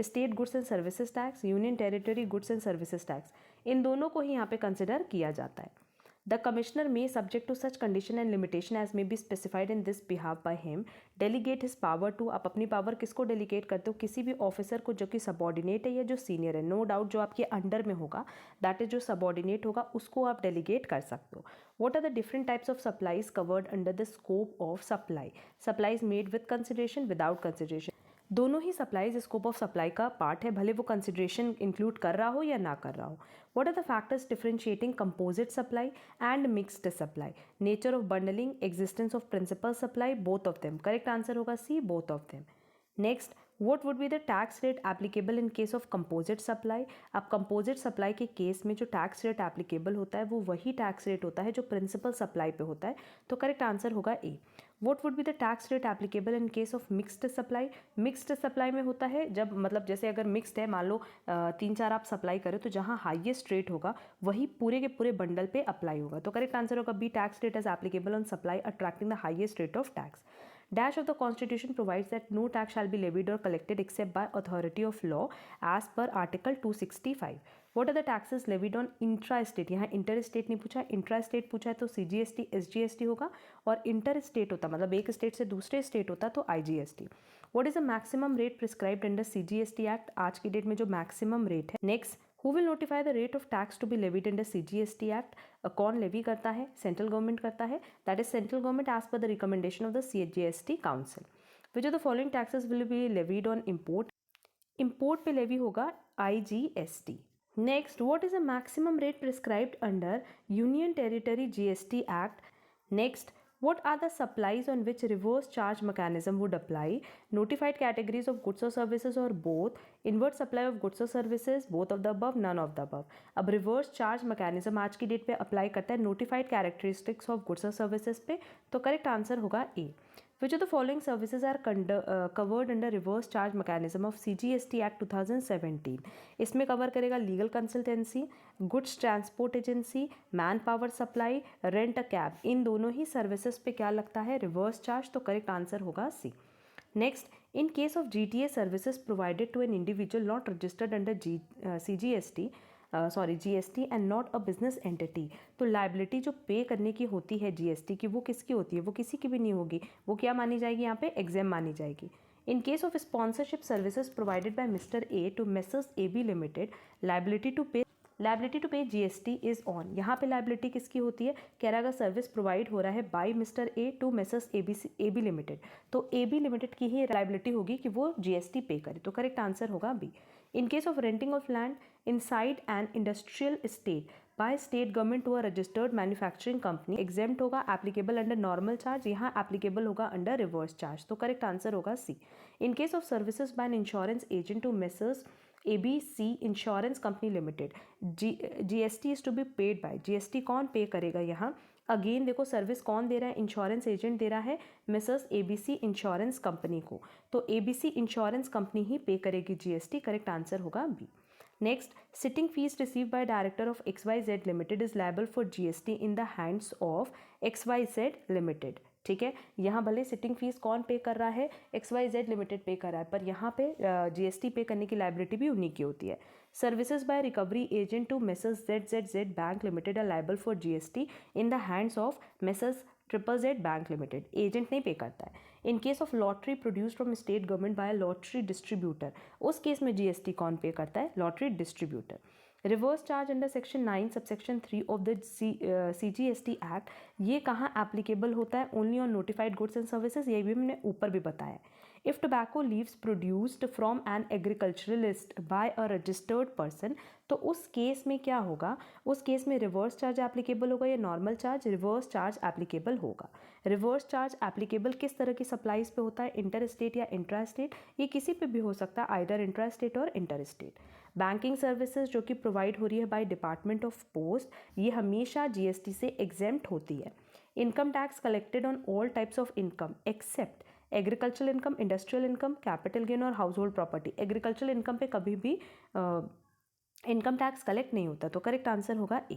State Goods and Services Tax, Union Territory Goods and Services Tax. इन दोनों को ही यहाँ पे कंसिडर किया जाता है. The commissioner may, subject to such condition and limitation as may be specified in this behalf by him, delegate his power to. आप अपनी पावर किसको डेलीगेट करते हो? किसी भी ऑफिसर को जो कि सबॉर्डिनेट है या जो सीनियर है. नो डाउट जो आपके अंडर में होगा दैट इज जो सबॉर्डिनेट होगा उसको आप डेलीगेट कर सकते हो. What are the different types of supplies covered under the scope of supply? Supplies made with consideration, without consideration. दोनों ही सप्लाईज स्कोप ऑफ सप्लाई का पार्ट है, भले वो कंसिडरेशन इंक्लूड कर रहा हो या ना कर रहा हो. What are the factors differentiating composite supply and mixed supply? Nature of bundling, existence of principal supply, both of them. Correct answer होगा C, both of them. Next, what would be the tax rate applicable in case of composite supply? अब composite supply के केस में जो टैक्स रेट एप्लीकेबल होता है वो वही टैक्स रेट होता है जो प्रिंसिपल सप्लाई पे होता है, तो करेक्ट आंसर होगा ए. What would be the tax rate applicable in case of mixed supply? Mixed supply में होता है जब मतलब जैसे अगर मिक्स्ड है, मान लो 3-4 आप सप्लाई करो तो जहाँ हाईएस्ट रेट होगा वही पूरे के पूरे बंडल पे अप्लाई होगा, तो करेक्ट आंसर होगा B. Tax rate is applicable on supply attracting the highest rate of tax. Dash of the Constitution provides that no tax shall be levied or collected except by authority of law as per Article 265. What are the taxes levied on intra state, यहाँ इंटर स्टेट नहीं पूछा, इंट्रा स्टेट पूछा है तो CGST SGST होगा, और इंटर स्टेट होता मतलब एक स्टेट से दूसरे स्टेट होता तो IGST। What is the maximum rate prescribed under CGST act, आज की डेट में जो मैक्सिमम रेट है। Next, who will notify the rate of tax to be levied under CGST act, कौन लेवी करता है, सेंट्रल गवर्नमेंट करता है, that is central government as per the recommendation of the CGST council. Which of the following taxes will be levied on import, import पे लेवी होगा IGST। Next, what is the maximum rate prescribed under union territory GST act. Next, what are the supplies on which reverse charge mechanism would apply, notified categories of goods or services or both, inward supply of goods or services, both of the above, none of the above। अब reverse charge mechanism आज की डेट पे अप्लाई करता है notified characteristics of goods or services पे, तो करेक्ट आंसर होगा A। Which of the following services are covered under reverse charge mechanism of CGST Act 2017? इसमें कवर करेगा legal consultancy, goods transport agency, man power supply, rent a cab, इन दोनों ही सर्विसेज पे क्या लगता है, रिवर्स चार्ज, तो करेक्ट आंसर होगा C। Next, in case of GTA services provided to an individual not registered under GST and not a business entity, तो लाइबिलिटी जो पे करने की होती है GST की, वो किसकी होती है, वो किसी की भी नहीं होगी, वो क्या मानी जाएगी, यहाँ पे एग्जाम मानी जाएगी। In case of sponsorship services provided by mister A to messrs AB limited, liability to pay GST is on, यहाँ पे लाइबिलिटी किसकी होती है, कह रहा अगर सर्विस प्रोवाइड हो रहा है by mister A to messrs AB limited, तो AB लिमिटेड की ही लाइबिलिटी होगी कि वो GST पे करे, तो करेक्ट आंसर होगा B। In case of renting of land inside an industrial state by state government to a registered manufacturing company, exempt होगा एप्लीकेबल अंडर नॉर्मल चार्ज, यहाँ एप्लीकेबल होगा अंडर रिवर्स चार्ज, तो करेक्ट आंसर होगा C। In case of services by an insurance agent to messrs ABC insurance company limited, GST is to be paid by, GST कौन पे करेगा यहाँ, अगेन देखो सर्विस कौन दे रहा है, इंश्योरेंस एजेंट दे रहा है मेसर्स ABC इंश्योरेंस कंपनी को, तो ABC इंश्योरेंस कंपनी ही पे करेगी GST, करेक्ट आंसर होगा B। Next, sitting fees receive by director of XYZ limited is liable for GST in the hands of XYZ limited, ठीक है, यहाँ भले सिटिंग फीस कौन पे कर रहा है, XYZ लिमिटेड पे कर रहा है, पर यहाँ पे GST पे करने की लाइबिलिटी भी उन्हीं की होती है। Services by recovery agent to messrs ZZZ bank limited are liable for GST in the hands of messrs ZZZ bank limited, agent नहीं पे करता है। In case of lottery produce from state government by lottery distributor, उस केस में GST कौन पे करता है, lottery distributor. Reverse charge under section 9 subsection 3 of the CGST act, ये कहाँ एप्लीकेबल होता है, only on notified goods and services, ये भी मैंने ऊपर भी बताया। If tobacco leaves produced from an agriculturalist by a registered person, तो उस केस में क्या होगा, उस केस में रिवर्स चार्ज एप्लीकेबल होगा या normal charge, reverse charge applicable होगा। रिवर्स चार्ज एप्लीकेबल किस तरह की सप्लाईज पे होता है, इंटर स्टेट या इंट्रा स्टेट, ये किसी पे भी हो सकता है, आइदर इंट्रा स्टेट और इंटर स्टेट। बैंकिंग सर्विसेज जो कि प्रोवाइड हो रही है बाय डिपार्टमेंट ऑफ पोस्ट, ये हमेशा GST से एग्जेम्प्ट होती है। Income tax collected on all types of income except agricultural income, industrial income, capital gain और house hold property, agricultural income पे कभी भी इनकम टैक्स कलेक्ट नहीं होता, तो करेक्ट आंसर होगा A।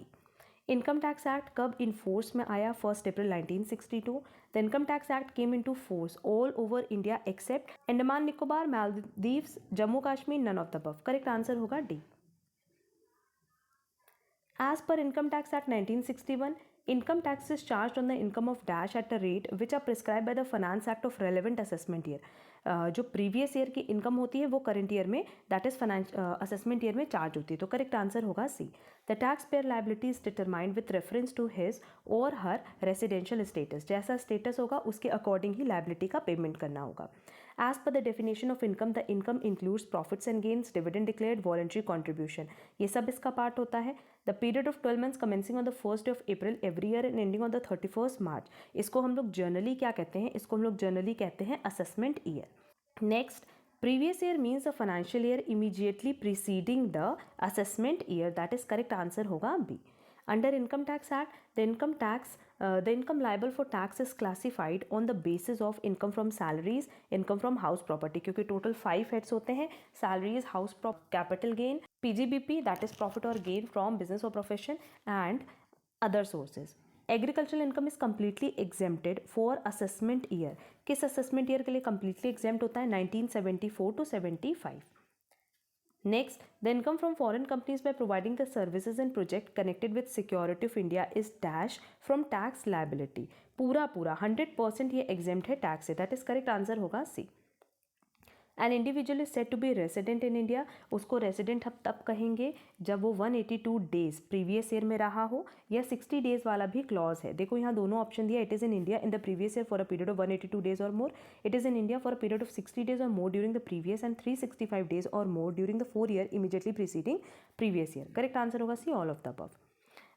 इनकम टैक्स एक्ट कब इन फोर्स में आया, 1 April 1962। The income tax act came into force all over India except Andaman Nicobar, Maldives, Jammu Kashmir, none of the above, correct answer होगा D। As per Income Tax Act 1961, income tax is charged on the income of dash at a rate which are prescribed by the Finance Act of relevant assessment year. जो प्रीवियस ईयर की इनकम होती है वो करंट ईयर में, दैट इज असेसमेंट ईयर में चार्ज होती है, तो करेक्ट आंसर होगा C। The tax payer liability is determined with reference to his और हर रेसिडेंशियल स्टेटस, जैसा स्टेटस होगा उसके अकॉर्डिंग ही लाइबिलिटी का पेमेंट करना होगा। As per the definition of income, the income includes profits and gains, dividend declared, voluntary contribution, ये सब इसका पार्ट होता है। The period of 12 months commencing on the 1st day of April every year and ending on the 31st March, इसको हम लोग जनरली क्या कहते हैं, इसको हम लोग जनरली कहते हैं assessment year. Next, previous year means the financial year immediately preceding the assessment year, that is correct answer होगा B। Under Income Tax Act, the income liable for tax is classified on the basis of income from salaries, income from house property, क्योंकि total 5 heads होते हैं, salaries, house capital gain, PGBP that is profit or gain from business or profession, and other sources. Agricultural income is completely exempted for assessment year, किस असेसमेंट ईयर के लिए कम्प्लीटली एग्जेम्प्ट होता है, 1974 to 75। Next, the income from foreign companies by providing the services and project connected with security of India is dash from tax liability. पूरा 100% ये exempt है टैक्स से. That is correct answer होगा C. An individual is said to be resident in India. उसको resident हम तब कहेंगे जब वो 182 days previous year में रहा हो या 60 days वाला भी clause है. देखो यहाँ दोनों option दिया. It is in India in the previous year for a period of 182 days or more. It is in India for a period of 60 days or more during the previous and 365 days or more during the 4 year immediately preceding previous year. Correct answer होगा C, all of the above.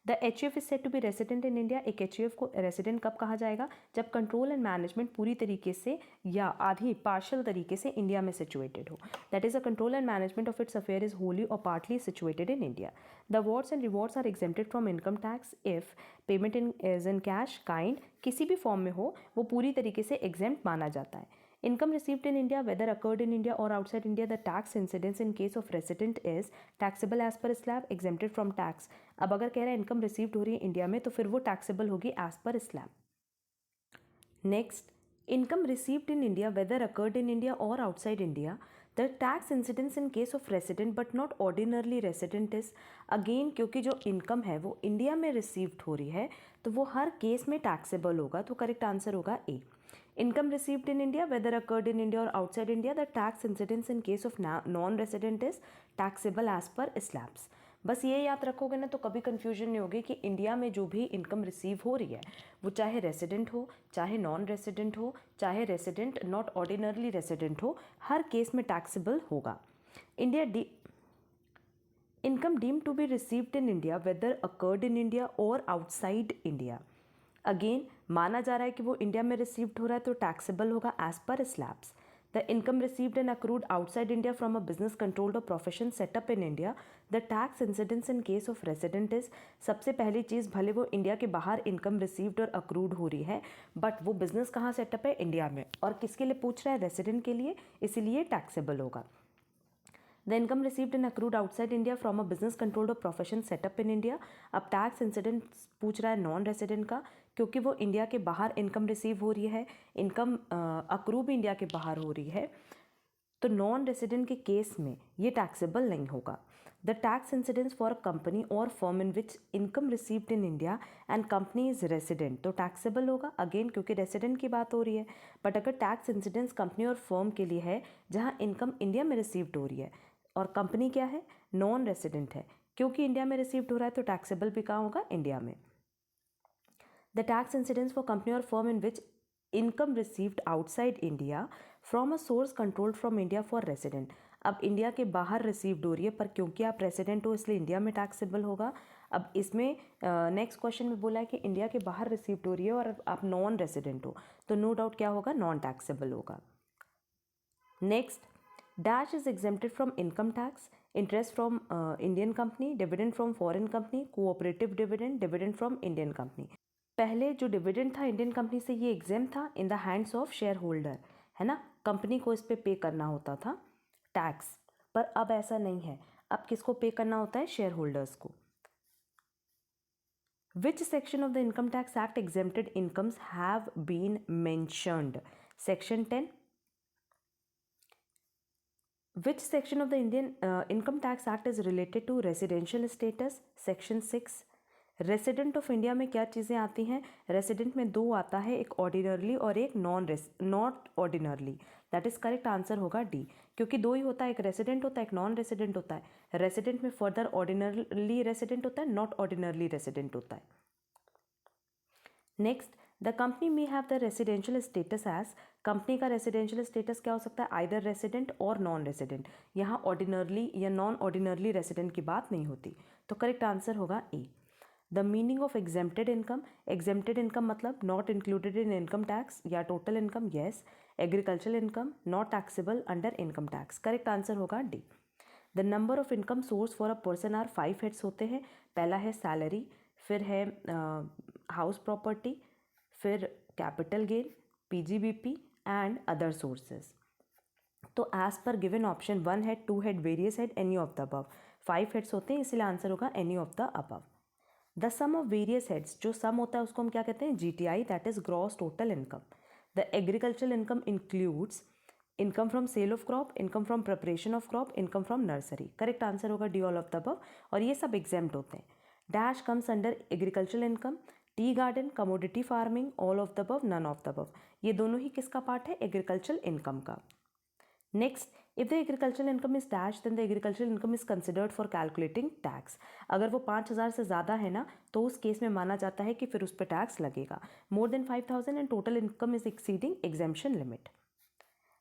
The HUF is set to be resident in India. एक HUF को रेसिडेंट कब कहा जाएगा? जब कंट्रोल एंड मैनेजमेंट पूरी तरीके से या आधी पार्शल तरीके से इंडिया में सिचुएटेड हो. That is a control and management of its affair is wholly और partly situated in India. The awards and rewards are exempted from income tax if payment is in cash kind किसी भी फॉर्म में हो वो पूरी तरीके से एग्जेम्प्ट माना जाता है. Income received in India, whether occurred in India or outside India, the tax incidence in case of resident is taxable as per slab, exempted from tax. अब अगर कह रहा है इनकम रिसीव्ड हो रही है इंडिया में तो फिर वो टैक्सेबल होगी as per slab. Next, income received in India whether accrued in India और outside India, the tax incidence in case of resident but not ordinarily resident is again, क्योंकि जो इनकम है वो इंडिया में रिसीव्ड हो रही है तो वो हर केस में टैक्सेबल होगा. तो करेक्ट आंसर होगा ए. Income received in India, whether occurred in India or outside India, the tax incidence in case of non-resident is taxable as per slabs. बस ये याद रखोगे ना तो कभी कंफ्यूजन नहीं होगी कि इंडिया में जो भी इनकम रिसीव हो रही है वो चाहे रेसिडेंट हो, चाहे नॉन रेसिडेंट हो, चाहे रेसिडेंट नॉट ऑर्डिनरली रेसिडेंट हो, हर केस में टैक्सेबल होगा. Income deemed to be received in India whether accrued in India और आउटसाइड इंडिया, अगेन माना जा रहा है कि वो इंडिया में रिसीव्ड हो रहा है तो टैक्सेबल होगा as per slabs. The income received and accrued outside India from a business controlled और profession setup in India, the tax incidence in case of resident is. सबसे पहली चीज़, भले वो इंडिया के बाहर इनकम रिसीव्ड और अक्रूड हो रही है बट वो बिजनेस कहाँ सेटअप है? इंडिया में. और किसके लिए पूछ रहा है? रेसिडेंट के लिए, इसीलिए टैक्सेबल होगा. The income received and accrued outside India from a business controlled or profession set up in India. अब टैक्स इंसिडेंट पूछ रहा है नॉन रेसिडेंट का, क्योंकि वो इंडिया के बाहर इनकम रिसीव हो रही है, इनकम अक्रू भी इंडिया के बाहर हो रही है, तो नॉन रेसिडेंट के केस में ये टैक्सेबल नहीं होगा. The tax incidence for a company और firm in which income received in India and company is resident, तो टैक्सेबल होगा अगेन क्योंकि रेसिडेंट की बात हो रही है. बट अगर टैक्स इंसिडेंस कंपनी और फर्म के लिए है जहाँ इनकम इंडिया में रिसीव्ड हो रही है और कंपनी क्या है? नॉन रेसिडेंट है, क्योंकि इंडिया में रिसीव्ड हो रहा है तो टैक्सेबल भी कहाँ होगा? इंडिया में. The tax incidence for company और firm in which income received outside India from a source controlled from India for resident. अब इंडिया के बाहर रिसीव्ड हो रही है पर क्योंकि आप रेसिडेंट हो इसलिए इंडिया में टैक्सेबल होगा. अब इसमें नेक्स्ट क्वेश्चन में बोला है कि इंडिया के बाहर रिसीव्ड हो रही है और आप नॉन रेसिडेंट हो, तो नो डाउट क्या होगा? नॉन टैक्सेबल होगा. Next, dash is exempted from income tax, interest from Indian company, dividend from foreign company, cooperative dividend, dividend from Indian company. पहले जो डिविडेंड था इंडियन कंपनी से ये एग्जेम था इन the hands of share holder, है ना. कंपनी को इस पे पे करना होता था टैक्स, पर अब ऐसा नहीं है. अब किसको पे करना होता है? शेयर होल्डर्स को. Which section of the income tax act exempted incomes have been mentioned? Section 10. Which section of the Indian Income Tax Act is related to residential status? Section 6. Resident of India में क्या चीज़ें आती हैं? रेसिडेंट में दो आता है, एक ऑर्डिनरली और एक not ordinarily. That is correct answer होगा डी, क्योंकि दो ही होता है, एक रेसिडेंट होता है, एक नॉन रेसिडेंट होता है. रेसिडेंट में फर्दर ऑर्डिनरली रेसिडेंट होता है, नॉट ऑर्डिनरली रेसिडेंट होता है. नेक्स्ट, द कंपनी में have the residential status as. Company का रेसिडेंशियल स्टेटस क्या हो सकता है? आइदर रेसिडेंट और नॉन रेसिडेंट. यहाँ ऑर्डिनरली या नॉन ऑर्डिनरली रेसिडेंट की बात नहीं होती, तो करेक्ट आंसर होगा A. The meaning of exempted income. Exempted income मतलब not included in income tax या total income. Yes. Agricultural income not taxable under income tax. Correct answer होगा D. The number of income source for a person are 5 heads होते हैं. पहला है सैलरी, फिर है हाउस प्रॉपर्टी, फिर capital gain, PGBP and other sources. तो as per given option 1 head, 2 head, various head, any of the above. 5 heads होते हैं इसलिए आंसर होगा any of the above. The sum of various heads, जो सम होता है उसको हम क्या कहते हैं? GTI, that is gross total income. The agricultural income includes income from sale of crop, income from preparation of crop, income from nursery. Correct answer होगा D all of the above, और ये सब एग्जेम्प्ट होते हैं। Dash comes under agricultural income, tea garden, commodity farming, all of the above, none of the above. ये दोनों ही किसका पार्ट है? एग्रीकल्चरल इनकम का। Next, if the agricultural income is dash then the agricultural income is considered for calculating tax. अगर वो 5,000 से ज़्यादा है ना, तो उस केस में माना जाता है कि फिर उस पर टैक्स लगेगा। More than 5,000 and total income is exceeding exemption limit.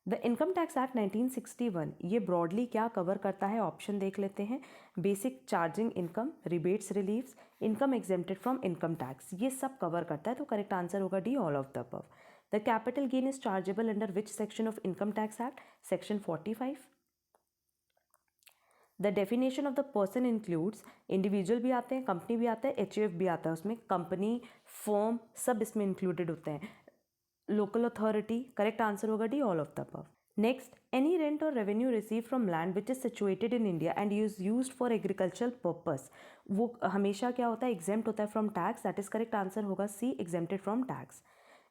The income tax act 1961 ये ब्रॉडली क्या कवर करता है? ऑप्शन देख लेते हैं। Basic charging income, rebates, relieves, income exempted from income tax, ये सब कवर करता है। तो करेक्ट आंसर होगा D all of the above. The capital gain is chargeable under which section of income tax act? Section 45। The definition of the person includes, individual भी आते हैं, कंपनी भी आता है, एचयूएफ भी आता है, उसमें कंपनी, फर्म सब इसमें इंक्लूडेड होते हैं। लोकल अथॉरिटी, करेक्ट आंसर होगा D all of the above. Next, any rent और revenue receive from land which is situated in India and is used for agricultural purpose, वो हमेशा क्या होता है? एग्जेम्प्ट होता है from tax. That is correct answer होगा C, exempted from tax.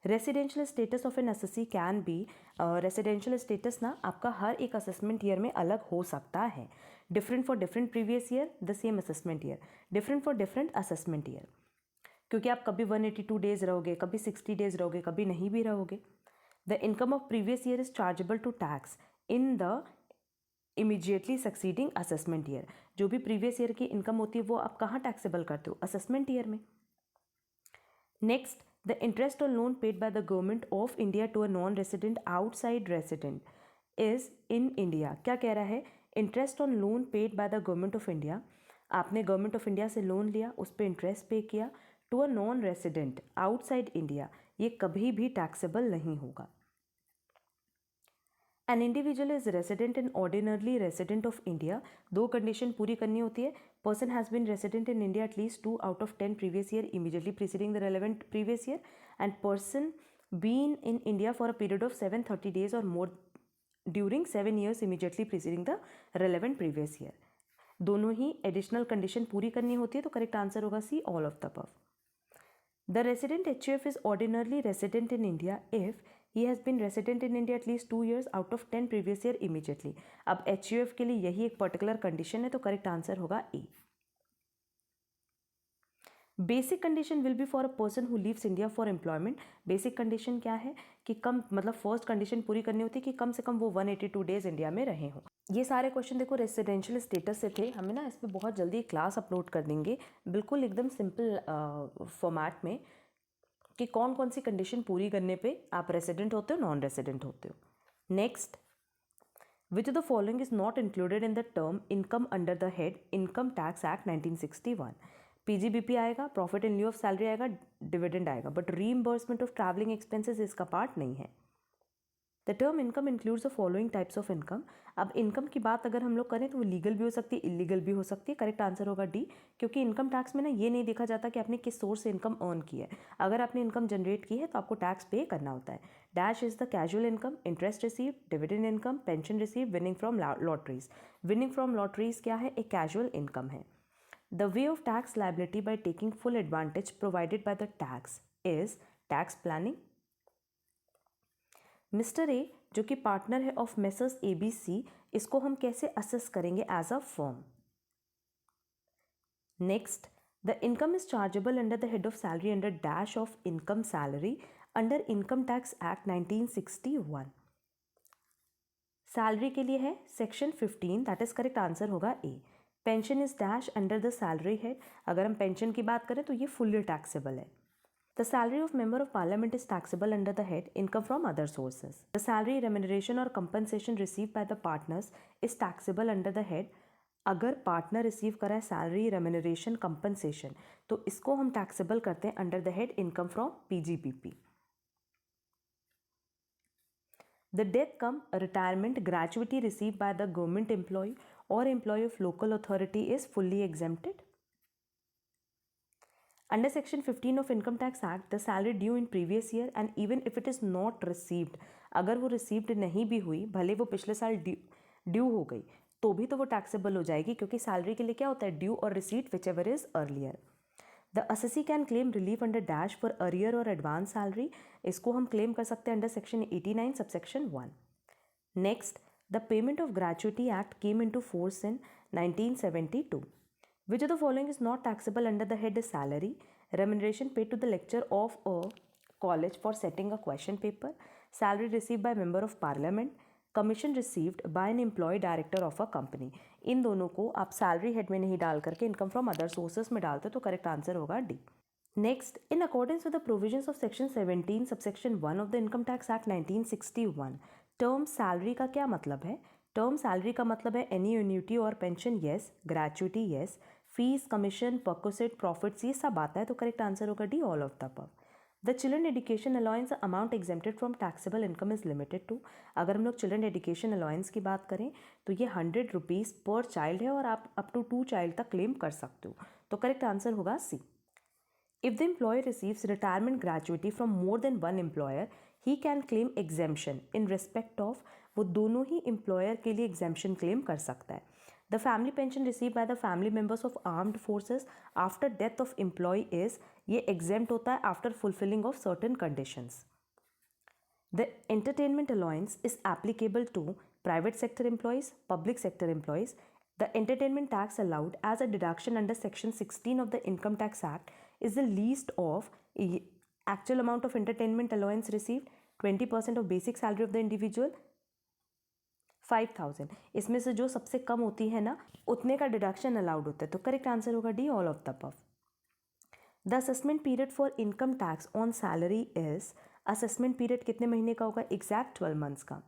Residential status of an assessee can be, residential status ना आपका हर एक असेसमेंट ईयर में अलग हो सकता है। Different for different previous year, the same assessment year, different for different assessment year, क्योंकि आप कभी 182 डेज रहोगे, कभी 60 डेज रहोगे, कभी नहीं भी रहोगे। The income of previous year is chargeable to tax in the immediately succeeding assessment year. जो भी प्रीवियस ईयर की इनकम होती है वो आप कहाँ टैक्सेबल करते हो? असेसमेंट ईयर में। Next, the interest on loan paid by the government of India to a non resident outside resident is in India. क्या कह रहा है? Interest on loan paid by the government of India, आपने गवर्नमेंट ऑफ इंडिया से लोन लिया, उस पर इंटरेस्ट पे किया, to a non resident outside India, ये कभी भी टैक्सेबल नहीं होगा। An individual is resident in ordinarily resident of India, दो कंडीशन पूरी करनी होती है। Person has been resident in India at least 2 out of 10 previous year immediately preceding the relevant previous year, and person been in India for a period of 730 days और more during 7 years immediately preceding the relevant previous year. दोनों ही एडिशनल कंडीशन पूरी करनी होती है। तो करेक्ट आंसर होगा C, all of the above. The resident HUF is ordinarily resident in India if he has been resident in India at least 2 years out of 10 previous year immediately. अब HUF के लिए यही एक पर्टिकुलर कंडीशन है, तो करेक्ट आंसर होगा A. Basic condition will be for a person who leaves India for employment. Basic condition क्या है? कि कम, मतलब फर्स्ट कंडीशन पूरी करनी होती है कि कम से कम वो 182 डेज इंडिया में रहे हों। ये सारे क्वेश्चन देखो रेसिडेंशियल स्टेटस से थे। हमें ना इस पर बहुत जल्दी क्लास अपलोड कर देंगे, बिल्कुल एकदम सिंपल फॉर्मेट में, कि कौन कौन सी कंडीशन पूरी करने पे आप रेसिडेंट होते हो, नॉन रेसिडेंट होते हो। Next, which of the following is not included in the term income under the head income tax act 1961? PGBP आएगा, profit in lieu of salary आएगा, डिविडेंड आएगा, but reimbursement of travelling expenses इसका पार्ट नहीं है। The term income includes the following types of income. अब इनकम की बात अगर हम लोग करें तो वो लीगल भी हो सकती है, इलीगल भी हो सकती है। करेक्ट आंसर होगा डी, क्योंकि इनकम टैक्स में ना ये नहीं देखा जाता कि आपने किस सोर्स से इनकम अर्न की है। अगर आपने इनकम जनरेट की है तो आपको टैक्स पे करना होता है। Dash is the casual income, interest receive, dividend income, pension receive, winning from lotteries. Winning from lotteries क्या है? एक कैजुअल इनकम है। The way of tax liability by taking full advantage provided by the tax is tax planning. Mister A जो कि पार्टनर है ऑफ मेसर्स ABC, इसको हम कैसे असेस करेंगे as a firm? Next, the income is chargeable under the head of salary under dash of income salary under income tax act 1961। Salary के लिए है section 15, that is correct answer होगा A. Pension is dash under the salary head, अगर हम पेंशन की बात करें तो ये फुल्ली टैक्सेबल है। The salary of member of parliament is taxable under the head income from other sources. The salary, remuneration or compensation received by the partners is taxable under the head. अगर पार्टनर रिसीव करा है सैलरी, रेम्यूनरेशन, कंपनसेशन, तो इसको हम टैक्सेबल करते हैं under the head income from PGBP. The death cum retirement gratuity received by the government employee or employee of local authority is fully exempted. Under section 15 of Income Tax Act, the salary due in previous year and even if it is not received, अगर वो received नहीं भी हुई, भले वो पिछले साल ड्यू हो गई, तो भी तो वो टैक्सेबल हो जाएगी, क्योंकि सैलरी के लिए क्या होता है? ड्यू और receipt which ever is earlier. The assessee can claim relief under dash for arrear और एडवांस सैलरी, इसको हम क्लेम कर सकते हैं under section 89 subsection 1। Next, the Payment of Gratuity Act came into force in 1972. Which of the following is not taxable under the head salary? Remuneration paid to the lecturer of a college for setting a question paper, salary received by member of parliament, commission received by an employee director of a company. इन दोनों को आप सैलरी हेड में नहीं डाल करके इनकम फ्रॉम अदर सोर्सेस में डालते तो करेक्ट आंसर होगा D. Next, in accordance with the provisions of section 17 subsection 1 of the Income Tax Act 1961, term salary का क्या मतलब है? टर्म सैलरी का मतलब है एनी एन्यूटी और pension yes, gratuity yes, fees, commission, perquisite, profits ये सब आता है तो करेक्ट आंसर होगा D, all of the above. The children education allowance amount exempted from taxable income is limited to. अगर हम लोग चिल्ड्रन एजुकेशन अलाउंस की बात करें तो ये 100 रुपीज़ पर चाइल्ड है और आप अप टू 2 चाइल्ड तक क्लेम कर सकते हो तो करेक्ट आंसर होगा सी. If the employee receives retirement gratuity from more than one employer, he can claim exemption in respect of वो दोनों ही employer के लिए exemption claim कर सकता है. The family pension received by the family members of armed forces after death of employee is ये exempt होता है after fulfilling of certain conditions. The entertainment allowance is applicable to private sector employees, public sector employees. The entertainment tax allowed as a deduction under section 16 of the Income Tax Act is the least of actual amount of entertainment allowance received, 20% of basic salary of the individual, 5,000. इसमें से जो सबसे कम होती है ना उतने का डिडक्शन अलाउड होता है तो करेक्ट आंसर होगा D, all of the above. The assessment period for income tax on salary is, assessment period कितने महीने का होगा? एग्जैक्ट 12 मंथ्स का.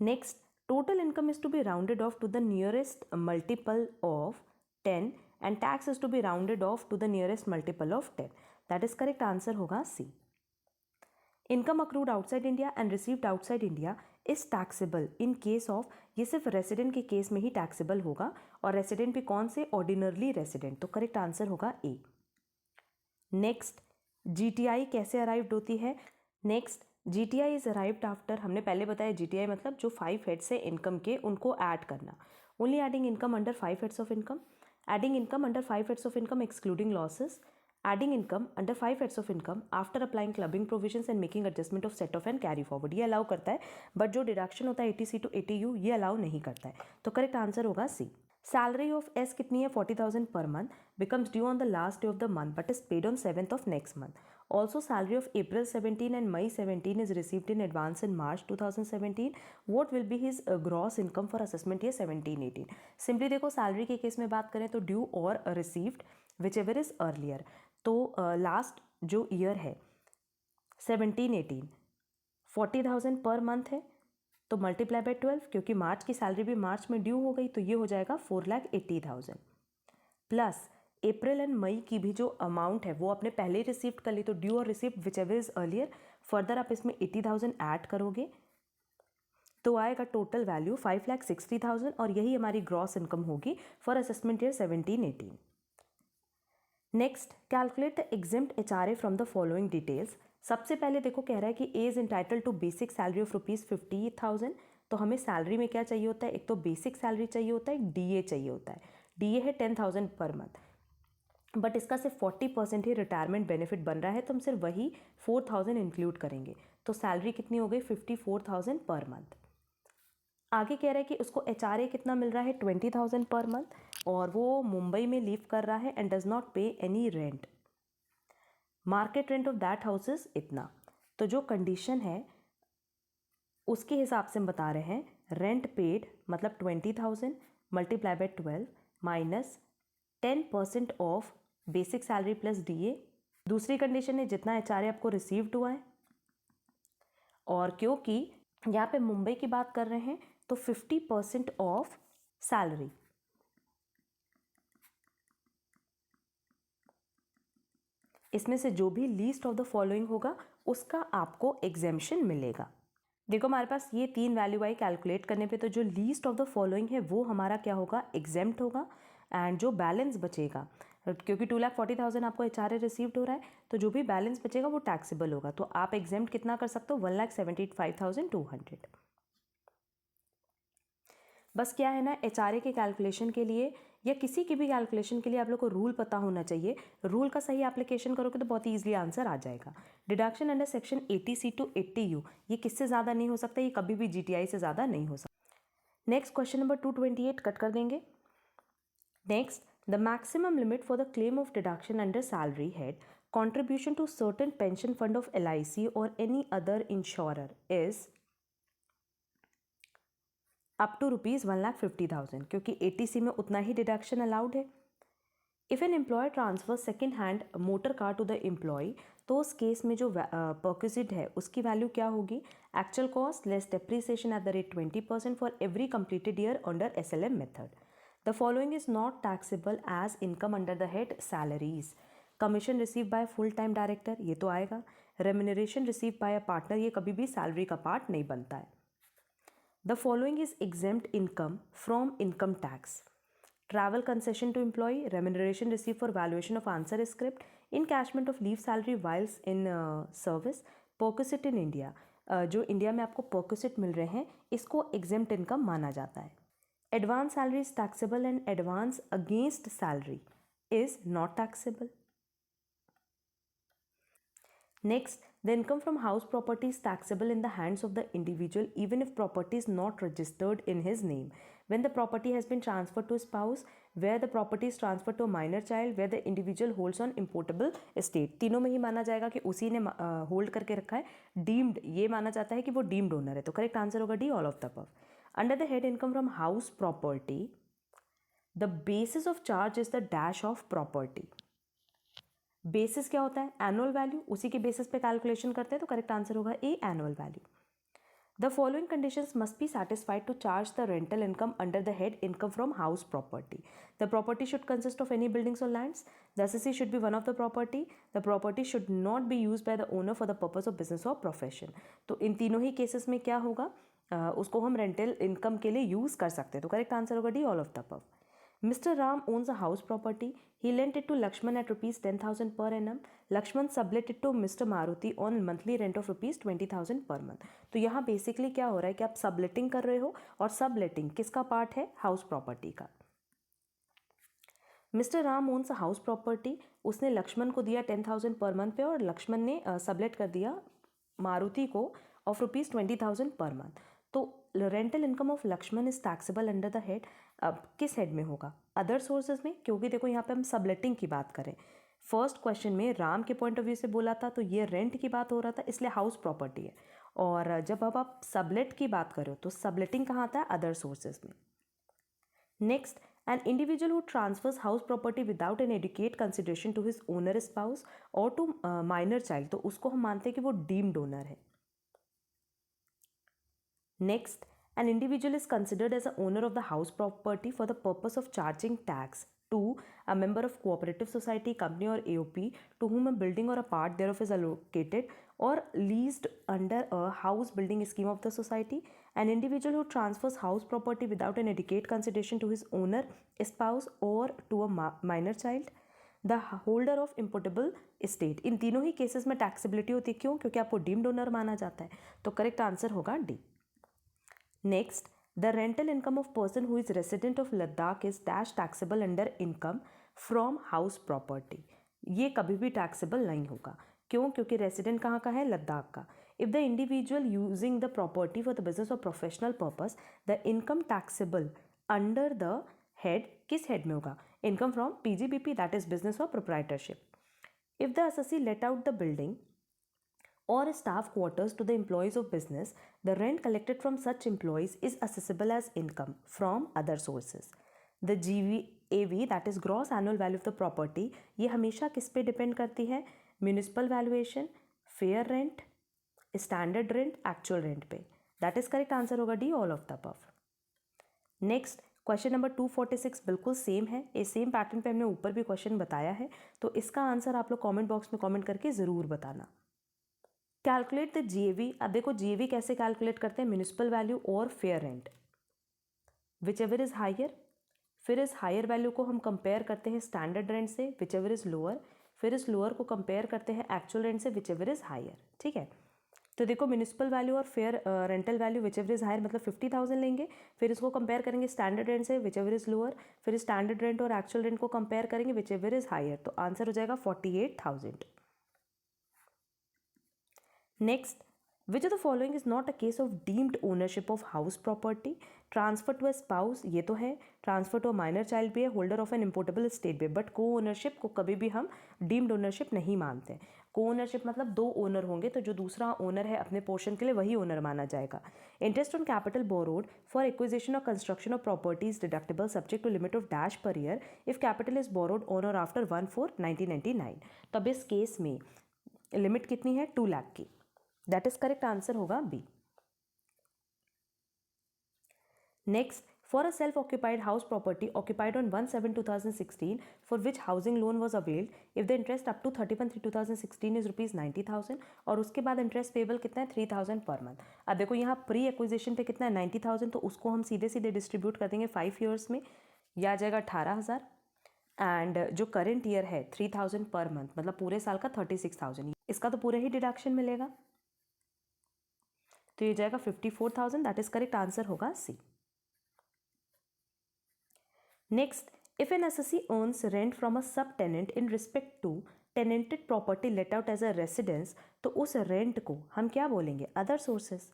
Next, total income is to be rounded off to the nearest multiple of 10 and tax is to be rounded off to the nearest multiple of 10. That is correct answer होगा C. Income accrued outside India and received outside India is taxable in case of, ये सिर्फ रेसिडेंट के केस में ही टैक्सेबल होगा और रेसिडेंट भी कौन से? Ordinarily resident. तो करेक्ट आंसर होगा ए. नेक्स्ट, जीटीआई कैसे अराइव्ड होती है? Next, GTI is arrived after, हमने पहले बताया जीटीआई मतलब जो 5 हेड्स है इनकम के उनको ऐड करना. Only adding income under 5 heads of income, adding income under 5 heads of income excluding losses, adding income under 5 heads of income after applying clubbing provisions and making adjustment of set of and carry forward. ये अलाउ करता है बट जो डिडक्शन होता है 80C टू 80U ये अलाउ नहीं करता है तो करेक्ट आंसर होगा सी. सैलरी ऑफ एस कितनी है? 40,000 per month, becomes due on the last day of the month but is paid on 7th of next month. Also, salary of April 17 and May 17 is received in advance in March 2017. What will be his gross income for assessment year 17-18? Simply देखो सैलरी के केस में बात करें तो ड्यू और received which ever is earlier. तो लास्ट जो ईयर है 17-18 40,000 पर मंथ है तो मल्टीप्लाई बाय 12 क्योंकि मार्च की सैलरी भी मार्च में ड्यू हो गई तो ये हो जाएगा 4,80,000 प्लस अप्रैल एंड मई की भी जो अमाउंट है वो आपने पहले ही रिसीव कर ली तो ड्यू और received which ever is earlier. Further आप इसमें 80,000 ऐड करोगे तो आएगा टोटल वैल्यू 5,60,000 और यही हमारी ग्रॉस इनकम होगी for assessment year 17-18. Next, calculate the exempt HRA from the following details. सबसे पहले देखो कह रहा है कि A is entitled to basic salary of ₹50,000. तो हमें सैलरी में क्या चाहिए होता है? एक तो बेसिक सैलरी चाहिए होता है, एक डीए चाहिए होता है. डीए है 10,000 पर मंथ बट इसका सिर्फ 40% ही रिटायरमेंट बेनिफिट बन रहा है तो हम सिर्फ वही 4,000 इंक्लूड करेंगे तो सैलरी कितनी हो गई? 54,000 पर मंथ. आगे कह रहा है कि उसको HRA कितना मिल रहा है? 20,000 पर मंथ और वो मुंबई में लीव कर रहा है एंड डज नॉट पे any rent. Market rent of that house is इतना. तो जो कंडीशन है उसके हिसाब से हम बता रहे हैं रेंट पेड मतलब 20,000 multiply by 12 minus 10% of basic salary plus DA. दूसरी कंडीशन है जितना HRA आपको रिसीव्ड हुआ है और क्योंकि यहाँ पे मुंबई की बात कर रहे हैं तो 50% ऑफ सैलरी. इसमें से जो भी लीस्ट ऑफ द फॉलोइंग होगा उसका आपको एग्जेम्पशन मिलेगा. देखो हमारे पास ये 3 वैल्यू आई कैलकुलेट करने पे तो जो लीस्ट ऑफ द फॉलोइंग है वो हमारा क्या होगा? एग्जेम्प्ट होगा एंड जो बैलेंस बचेगा क्योंकि 2,40,000 आपको HRA रिसीव्ड हो रहा है तो जो भी बैलेंस बचेगा वो टैक्सेबल होगा. तो आप एग्जेम्प्ट कितना कर सकते हो? 1,75,200. बस क्या है ना, HRA के कैलकुलेशन के लिए या किसी की भी कैलकुलेशन के लिए आप लोग को रूल पता होना चाहिए। रूल का सही एप्लीकेशन करोगे तो बहुत ईजिली आंसर आ जाएगा। Deduction under section 80C to 80U ये किससे ज़्यादा नहीं हो सकता, ये कभी भी GTI से ज़्यादा नहीं हो सकता। नेक्स्ट क्वेश्चन नंबर 228 कट कर देंगे। Next, the maximum limit for the claim of deduction under salary head contribution to certain pension fund of LIC or any other insurer is up to ₹1,50,000 क्योंकि 80C में उतना ही डिडक्शन अलाउड है। If an employ transfer second hand motor car to the employ तो उस केस में जो परक्विजिट है उसकी वैल्यू क्या होगी, actual cost less depreciation at the rate 20% for every completed year under SLM method. The following is not taxable as income under the head salaries. Commission receive by full time director ये तो आएगा। Remuneration receive by a partner ये कभी भी सैलरी का पार्ट नहीं बनता है। The following is exempt income from income tax. Travel concession to employee, remuneration received for valuation of answer script, encashment of leave salary whilst in service, perquisite in India. जो इंडिया में आपको perquisite मिल रहे हैं इसको exempt income माना जाता है। Advance salary is taxable and advance against salary is not taxable. Next, the income from house property is taxable in the hands of the individual even if property is not registered in his name. When the property has been transferred to a spouse, where the property is transferred to a minor child, where the individual holds on importable estate. तीनों में ही माना जाएगा कि उसी ने होल्ड करके रखा है। डीम्ड ये माना जाता है कि वो डीम्ड ओनर है, तो करेक्ट आंसर होगा D, all of the above. Under the head income from house property, the basis of charge is the dash of property. Basis क्या होता है, एनुअल वैल्यू, उसी के बेसिस पे कैलकुलेशन करते हैं, तो करेक्ट आंसर होगा A, annual value. The following conditions must be satisfied to charge the rental income under the head income from house property. The property should consist of any buildings और lands, the assessee should be one of the property, the property should not be use by the owner for the purpose of business और प्रोफेशन। तो इन तीनों ही केसेस में क्या होगा, उसको हम रेंटल इनकम के लिए यूज कर सकते हैं, तो करेक्ट आंसर होगा D, all of the above. Mr. Ram owns a house property. He lent it to Lakshman at ₹10,000 per annum. Lakshman sublet it to Mr. Maruti on monthly rent of ₹20,000 per month. तो यहाँ बेसिकली क्या हो रहा है कि आप सबलेटिंग कर रहे हो, और सबलेटिंग किसका पार्ट है, हाउस प्रॉपर्टी का। Mister Ram owns a house property, उसने लक्ष्मण को दिया 10,000 पर मंथ पे, और लक्ष्मण ने सबलेट कर दिया मारुति को ऑफ ₹20,000 पर मंथ। तो rental income of Lakshman is taxable under the head, अब किस हेड में होगा, अदर सोर्सेज में, क्योंकि देखो यहाँ पे हम सबलेटिंग की बात करें। फर्स्ट क्वेश्चन में राम के पॉइंट ऑफ व्यू से बोला था तो ये रेंट की बात हो रहा था, इसलिए हाउस प्रॉपर्टी है। और जब अब आप सबलेट की बात करो तो सबलेटिंग कहाँ आता है, अदर सोर्सेज में। Next, an individual who transfers house property without an adequate consideration to his owner spouse or to minor child, तो उसको हम मानते हैं कि वो डीम्ड ओनर है। Next, an individual is considered as a owner of the house property for the purpose of charging tax to a member of cooperative society, company or AOP to whom a building or a part thereof is allocated or leased under a house building scheme of the society. An individual who transfers house property without an adequate consideration to his owner, spouse or to a minor child. The holder of impartible estate, इन तीनों ही केसेस में टैक्सेबिलिटी होती है, क्यों, क्योंकि आपको डीम्ड ओनर माना जाता है, तो करेक्ट आंसर होगा D. Next, the rental income of person who is resident of Ladakh is dash taxable under income from house property. ये कभी भी टैक्सेबल नहीं होगा, क्यों, क्योंकि रेसिडेंट कहाँ का है, लद्दाख का। If the individual using the property for the business और professional purpose, the income taxable under the head, किस हेड में होगा, income from PGBP, that is business और proprietorship. If the assessee let out the building or staff quarters to the employees of business, the rent collected from such employees is assessable as income from other sources. The GVAV, that is gross annual value of the property, ये हमेशा किस पे डिपेंड करती है, municipal valuation, fair rent, standard rent, actual rent पे। दैट इज करेक्ट आंसर होगा D, all of the above. Next, question number 246 बिल्कुल सेम है, इस सेम पैटर्न पे हमने ऊपर भी क्वेश्चन बताया है, तो इसका आंसर आप लोग कमेंट बॉक्स में कमेंट करके ज़रूर बताना। कैलकुलेट द GAV, अब देखो GAV कैसे कैलकुलेट करते हैं, म्यूनिसिपल वैल्यू और fair rent, whichever is higher, फिर इस हायर वैल्यू को हम कंपेयर करते हैं स्टैंडर्ड रेंट से, विच एवर इज लोअर, फिर इस लोअर को कंपेयर करते हैं एक्चुअल रेंट से, विच एवर इज हायर, ठीक है। तो देखो म्यूनिसिपल वैल्यू और fair rental value whichever is higher मतलब 50,000 लेंगे, फिर इसको कंपेयर करेंगे स्टैंडर्ड रेंट से विच एवर इज लोअर, फिर स्टैंडर्ड रेंट और एक्चुअल रेंट को कंपेयर करेंगे विच एवर इज हायर, तो आंसर हो जाएगा 48,000। Next, which of the following is not a case of deemed ownership of house property? Transfer to a spouse ये तो है, transfer to a minor child भी है, holder of an importable state भी, बट को ओनरशिप को कभी भी हम डीम्ड ओनरशिप नहीं मानते। को ओनरशिप मतलब दो ओनर होंगे तो जो दूसरा ओनर है अपने पोर्शन के लिए वही ओनर माना जाएगा। Interest on capital borrowed for acquisition और construction of properties deductible subject to limit of dash per year if capital is borrowed on और आफ्टर 1/4/1999। तो अब इस केस में लिमिट कितनी है? 2 लाख की। दैट इज करेक्ट आंसर होगा B. Next, for a self occupied house property occupied on 1/7/2016 for which housing loan was availed if the interest up to 31/3/2016 is ₹90,000 और उसके बाद इंटरेस्ट पेबल कितना है? 3,000 पर मंथ। अब देखो यहाँ प्री एक्विजिशन पे कितना है? 90,000, तो उसको हम सीधे सीधे डिस्ट्रीब्यूट कर देंगे 5 ईयर्स में, यह आ जाएगा 18,000 एंड जो करेंट ईयर है 3,000 पर मंथ मतलब पूरे साल का 36,000, इसका तो पूरा ही डिडक्शन मिलेगा, तो ये जाएगा 54,000। दैट इज करेक्ट आंसर होगा C. Next, if an assessee earns rent from a sub tenant in respect to tenanted property let out as a residence, तो उस रेंट को हम क्या बोलेंगे? Other sources.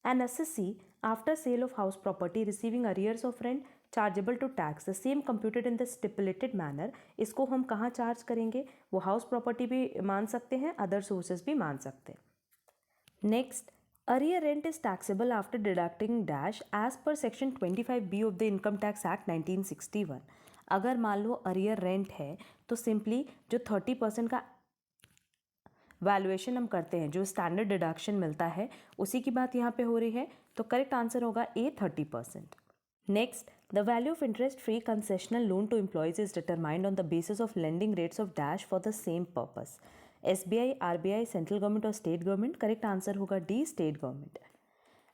An assessee after sale of house property receiving arrears of rent chargeable to tax the same computed in the stipulated manner, इसको हम कहाँ चार्ज करेंगे? वो हाउस प्रॉपर्टी भी मान सकते हैं, अदर सोर्सेस भी मान सकते हैं। Next, arrear rent is taxable after deducting dash as per section 25B of the Income Tax Act 1961। अगर मान लो अरियर रेंट है तो सिंपली जो 30% का वैल्यूएशन हम करते हैं, जो स्टैंडर्ड डिडक्शन मिलता है, उसी की बात यहाँ पे हो रही है, तो करेक्ट आंसर होगा A 30%। Next, the value of interest free concessional loan to employees is determined on the basis of lending rates of dash for the same purpose. SBI, RBI, central government और स्टेट गवर्नमेंट, करेक्ट आंसर होगा D state government.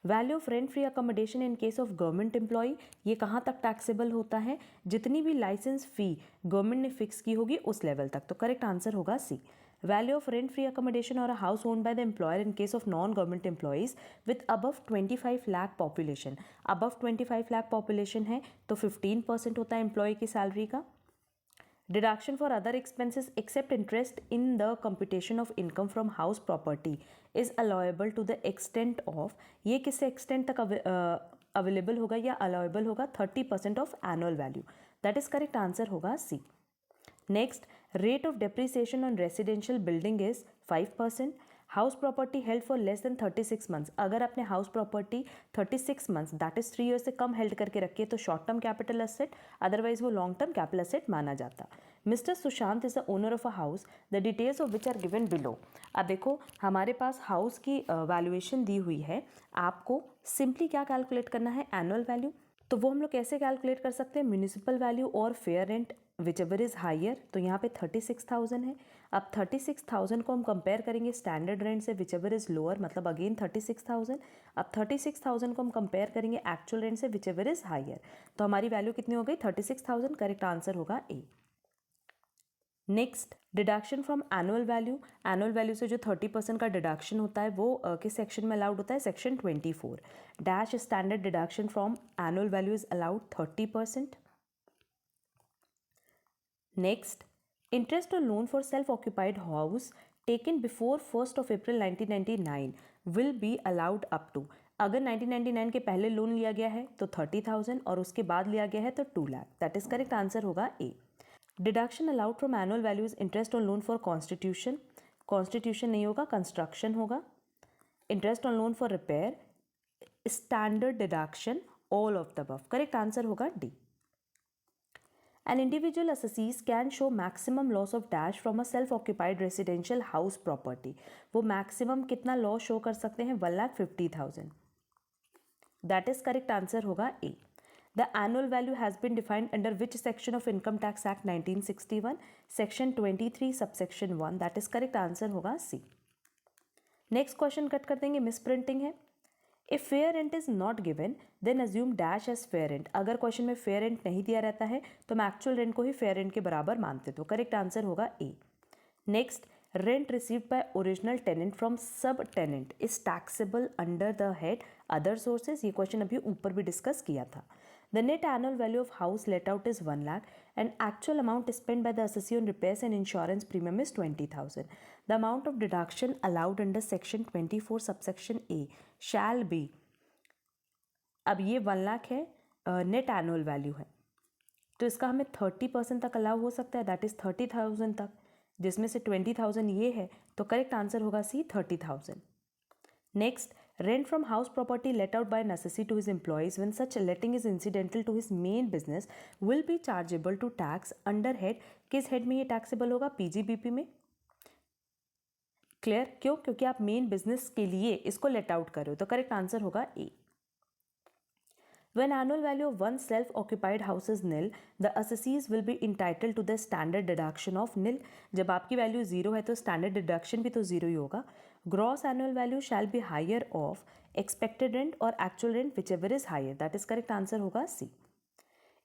Value of rent free accommodation in case of government employ, ये कहाँ तक टैक्सेबल होता है? जितनी भी लाइसेंस फी गवर्नमेंट ने फिक्स की होगी उस लेवल तक, तो करेक्ट आंसर होगा C. Value of rent free accommodation और a house owned by the employer in case of non government employees with above 25 lakh population, above 25 lakh population है तो 15% होता है एम्प्लॉय की सैलरी का। Deduction for other expenses except interest in the computation of income from house property is allowable to the extent of, ये किस एक्सटेंट तक अवेलेबल होगा या अलाउएबल होगा? 30% of annual value. That is correct answer होगा C. Next, rate of depreciation on residential building is 5%। House property held for less than 36 months, अगर आपने house property 36 months that is 3 year से कम हेल्ड करके रखी है तो short term capital asset, otherwise वो लॉन्ग टर्म कैपिटल एसेट माना जाता। Mister Sushant is the owner of a house the details of which are given below. अब देखो हमारे पास हाउस की वैल्यूएशन दी हुई है, आपको सिंपली क्या कैलकुलेट करना है? Annual value. तो वो हम लोग कैसे कैलकुलेट कर सकते हैं? म्यूनिसिपल वैल्यू और fair rent whichever is higher, तो यहाँ पे 36,000 है। अब 36,000 को हम कंपेयर करेंगे स्टैंडर्ड रेंट से विच एवर इज लोअर, मतलब अगेन 36,000। अब 36,000 को हम कंपेयर करेंगे एक्चुअल रेंट से विच एवर इज हायर, तो हमारी वैल्यू कितनी हो गई? 36,000। करेक्ट आंसर होगा A. Next, deduction from annual value, annual value से जो 30% का डिडक्शन होता है वो किस सेक्शन में अलाउड होता है? Section 24 dash standard deduction from annual value is allowed 30%। Next, interest on loan for self occupied house taken before 1 April 1999 will be allowed up to, अगर 1999 के पहले लोन लिया गया है तो 30,000 और उसके बाद लिया गया है तो 2 lakh. That is correct answer होगा A. Deduction allowed from annual value is interest on loan for constitution, constitution नहीं होगा, कंस्ट्रक्शन होगा। Interest on loan for repair, standard deduction, all of the above. Correct answer होगा D. An individual assessees can show maximum loss of dash from a self-occupied residential house property. वो maximum कितना loss show कर सकते हैं? 1,50,000. That is correct answer होगा A. The annual value has been defined under which section of Income Tax Act 1961? Section 23 subsection 1. That is correct answer होगा C. Next question कट कर देंगे, misprinting है. If fair rent is not given, then assume dash as fair rent. अगर क्वेश्चन में fair rent नहीं दिया रहता है तो हम एक्चुअल रेंट को ही fair rent के बराबर मानते, तो करेक्ट आंसर होगा A. Next, rent received by original tenant from sub tenant is taxable under the head other sources. ये क्वेश्चन अभी ऊपर भी डिस्कस किया था. The net annual value of house let out is 1 lakh and actual amount spent by the assessee on repairs and insurance premium is 20,000. The amount of deduction allowed under section 24 subsection A shall be, अब ये 1 लाख है, नेट एनुअल वैल्यू है, तो इसका हमें 30% तक अलाउ हो सकता है, दैट इज़ 30,000 तक, जिसमें से 20,000 ये है, तो करेक्ट आंसर होगा C 30,000. Next, rent from house property let out by necessity to his employees when such letting is incidental to his main business will be chargeable to tax under head. किस हेड में ये टैक्सेबल होगा? पीजीबीपी में. क्लियर? क्यों? क्योंकि आप मेन बिजनेस के लिए इसको लेट आउट कर रहे हो, तो करेक्ट आंसर होगा ए. When annual value of one self-occupied house is nil, the assessees will be entitled to the standard deduction of nil. जब आपकी वैल्यू जीरो है तो स्टैंडर्ड डिडक्शन भी तो जीरो ही होगा. Gross annual value shall be higher of expected rent or actual rent whichever is higher. That is correct answer होगा C.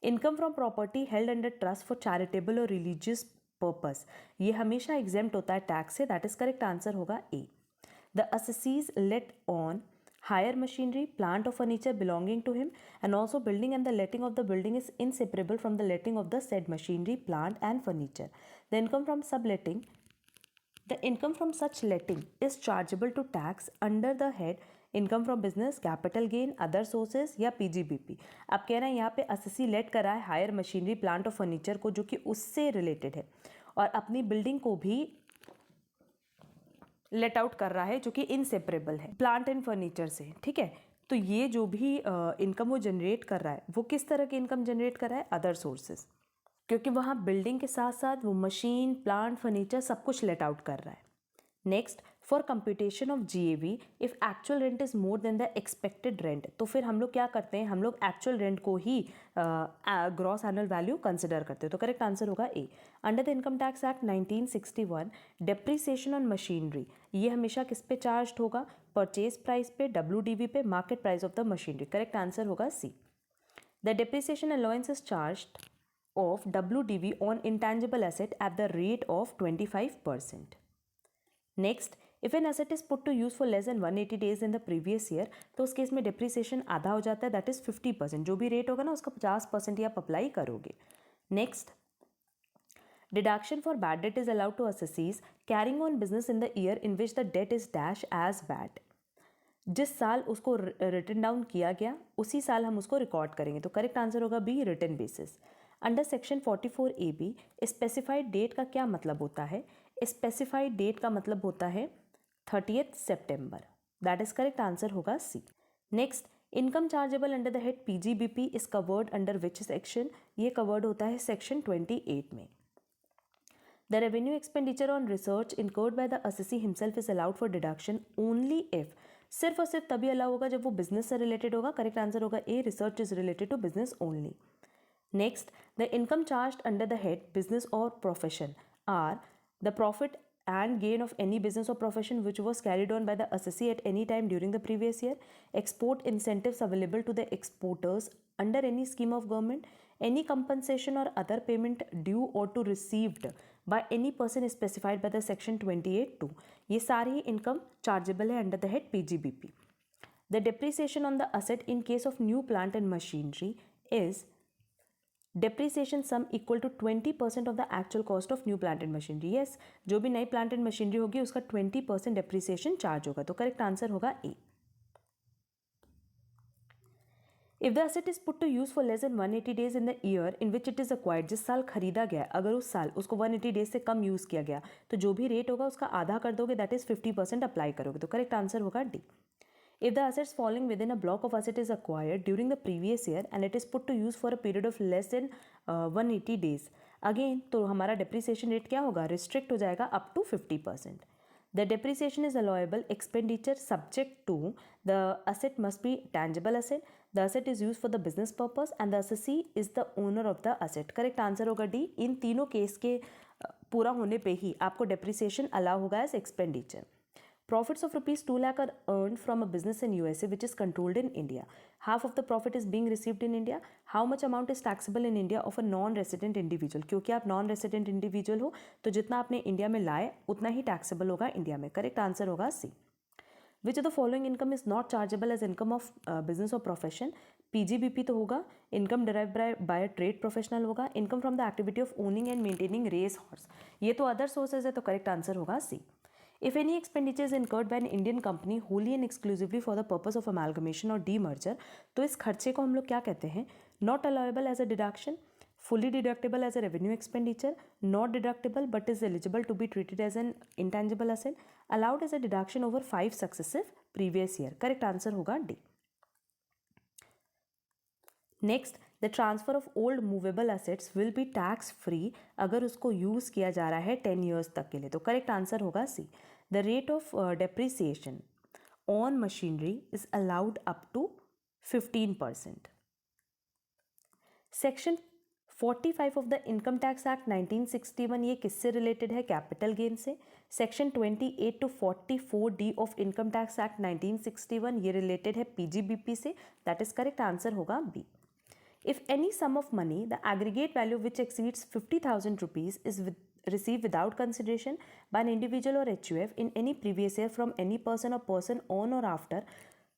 Income from property held under trust for charitable or religious purpose, ये हमेशा exempt होता है टैक्स से. That is correct answer होगा A. The assessees let on hire machinery, plant or furniture belonging to him, and also building and the letting of the building is inseparable from the letting of the said machinery, plant and furniture. The income from such letting is chargeable to tax under the head income from business, capital gain, other sources या पीजीबीपी. आप कह रहे हैं यहाँ पे असेसी लेट करा है हायर मशीनरी, प्लांट और फर्नीचर को, जो कि उससे रिलेटेड है, और अपनी बिल्डिंग को भी लेट आउट कर रहा है जो कि इनसेपरेबल है प्लांट एंड फर्नीचर से. ठीक है, तो ये जो भी इनकम वो जनरेट कर रहा है, वो किस तरह की इनकम जनरेट कर रहा है? अदर सोर्सेज, क्योंकि वहाँ बिल्डिंग के साथ साथ वो मशीन, प्लांट, फर्नीचर सब कुछ लेट आउट कर रहा है. Next, for computation of GAV if actual rent is more than the expected rent, तो फिर हम लोग क्या करते हैं? हम लोग एक्चुअल रेंट को ही ग्रॉस एनुअल वैल्यू कंसिडर करते हैं. तो करेक्ट आंसर होगा A. Under the income tax act 1961 depreciation on machinery, ये हमेशा किस पे चार्ज होगा? परचेज प्राइस पे, WDV पे, market price of the machinery. Correct answer होगा C. The depreciation allowance is charged of WDV on intangible asset at the rate of 25%. Next, if an asset is put to use for less then 180 days in the previous year, तो उस केस में डिप्रिसिएशन आधा हो जाता है, दैट इज 50%. जो भी रेट होगा ना उसका 50% ही आप अप्लाई करोगे. Next, deduction for bad debt is allowed to assessees carrying on business in the year in which the debt is dash as bad. जिस साल उसको रिटन डाउन किया गया उसी साल हम उसको रिकॉर्ड करेंगे. तो करेक्ट आंसर होगा B, written basis. Under section 44AB specified date का क्या मतलब होता है? स्पेसिफाइड डेट का मतलब होता है 30th September. That is correct answer होगा C. Next, income chargeable under the head PGBP is covered under which section? ये कवर्ड होता है सेक्शन 28 में. The revenue expenditure on research incurred by the assessee himself is allowed for deduction only if, सिर्फ और सिर्फ तभी अलाउ होगा जब वो बिजनेस से रिलेटेड होगा. करेक्ट आंसर होगा A, research is related to business only. Next, the income charged under the head business or profession are the profit and gain of any business or profession which was carried on by the assessee at any time during the previous year, export incentives available to the exporters under any scheme of government, any compensation or other payment due or to received by any person specified by the section 28(2). ये सारी इनकम चार्जेबल है under the head PGBP. The depreciation on the asset in case of new plant and machinery is depreciation sum equal to 20% of the actual cost of new plant and machinery. Yes, जो भी नई plant and machinery होगी उसका 20% depreciation charge होगा. तो correct answer होगा A. If the asset is put to use for less than 180 days in the year in which it is acquired, जिस साल खरीदा गया, अगर उस साल उसको 180 days से कम यूज़ किया गया, तो जो भी रेट होगा उसका आधा कर दोगे, दैट इज 50% अप्लाई करोगे. तो करेक्ट आंसर होगा D. If the assets falling within a block of asset is acquired during the previous year and it is put to use for a period of less than 180 days, again तो हमारा depreciation rate क्या होगा? Restrict हो जाएगा up to 50%. The depreciation is allowable expenditure subject to the asset must be tangible asset, the asset is used for the business purpose and the assessee is the owner of the asset. Correct answer होगा D. इन तीनों केस के पूरा होने पे ही आपको depreciation allow होगा as expenditure. Profits of rupees 2 lakh are earned from a business in USA which is controlled in India. Half of the profit is being received in India. How much amount is taxable in India of a non-resident individual? क्योंकि आप non-resident individual हो तो जितना आपने इंडिया में लाए उतना ही taxable होगा इंडिया में. करेक्ट आंसर होगा सी. Which of the following income is not chargeable as income of business or profession? PGBP तो होगा. Income derived by a trade professional होगा. Income from the activity of owning and maintaining race horse. ये तो other sources है तो correct answer होगा C. If any expenditure is incurred by an Indian company wholly and exclusively for the purpose of amalgamation or demerger, तो इस खर्चे को हम लोग क्या कहते हैं? Not allowable as a deduction, fully deductible as a revenue expenditure, not deductible but is eligible to be treated as an intangible asset, allowed as a deduction over 5 successive previous year. Correct answer होगा D. Next, the transfer of old movable assets will be tax free अगर उसको यूज़ किया जा रहा है 10 years तक के लिए. तो करेक्ट आंसर होगा C. The rate of depreciation on machinery is allowed up to 15%. Section 45 of the income tax act 1961 ये किससे रिलेटेड है? कैपिटल गेन से. Section 28 to 44D of income tax act 1961 ये रिलेटेड है पीजीबीपी से. दैट इज करेक्ट आंसर होगा B. If any sum of money, the aggregate value which exceeds 50,000 rupees is received without consideration by an individual or HUF in any previous year from any person or person on or after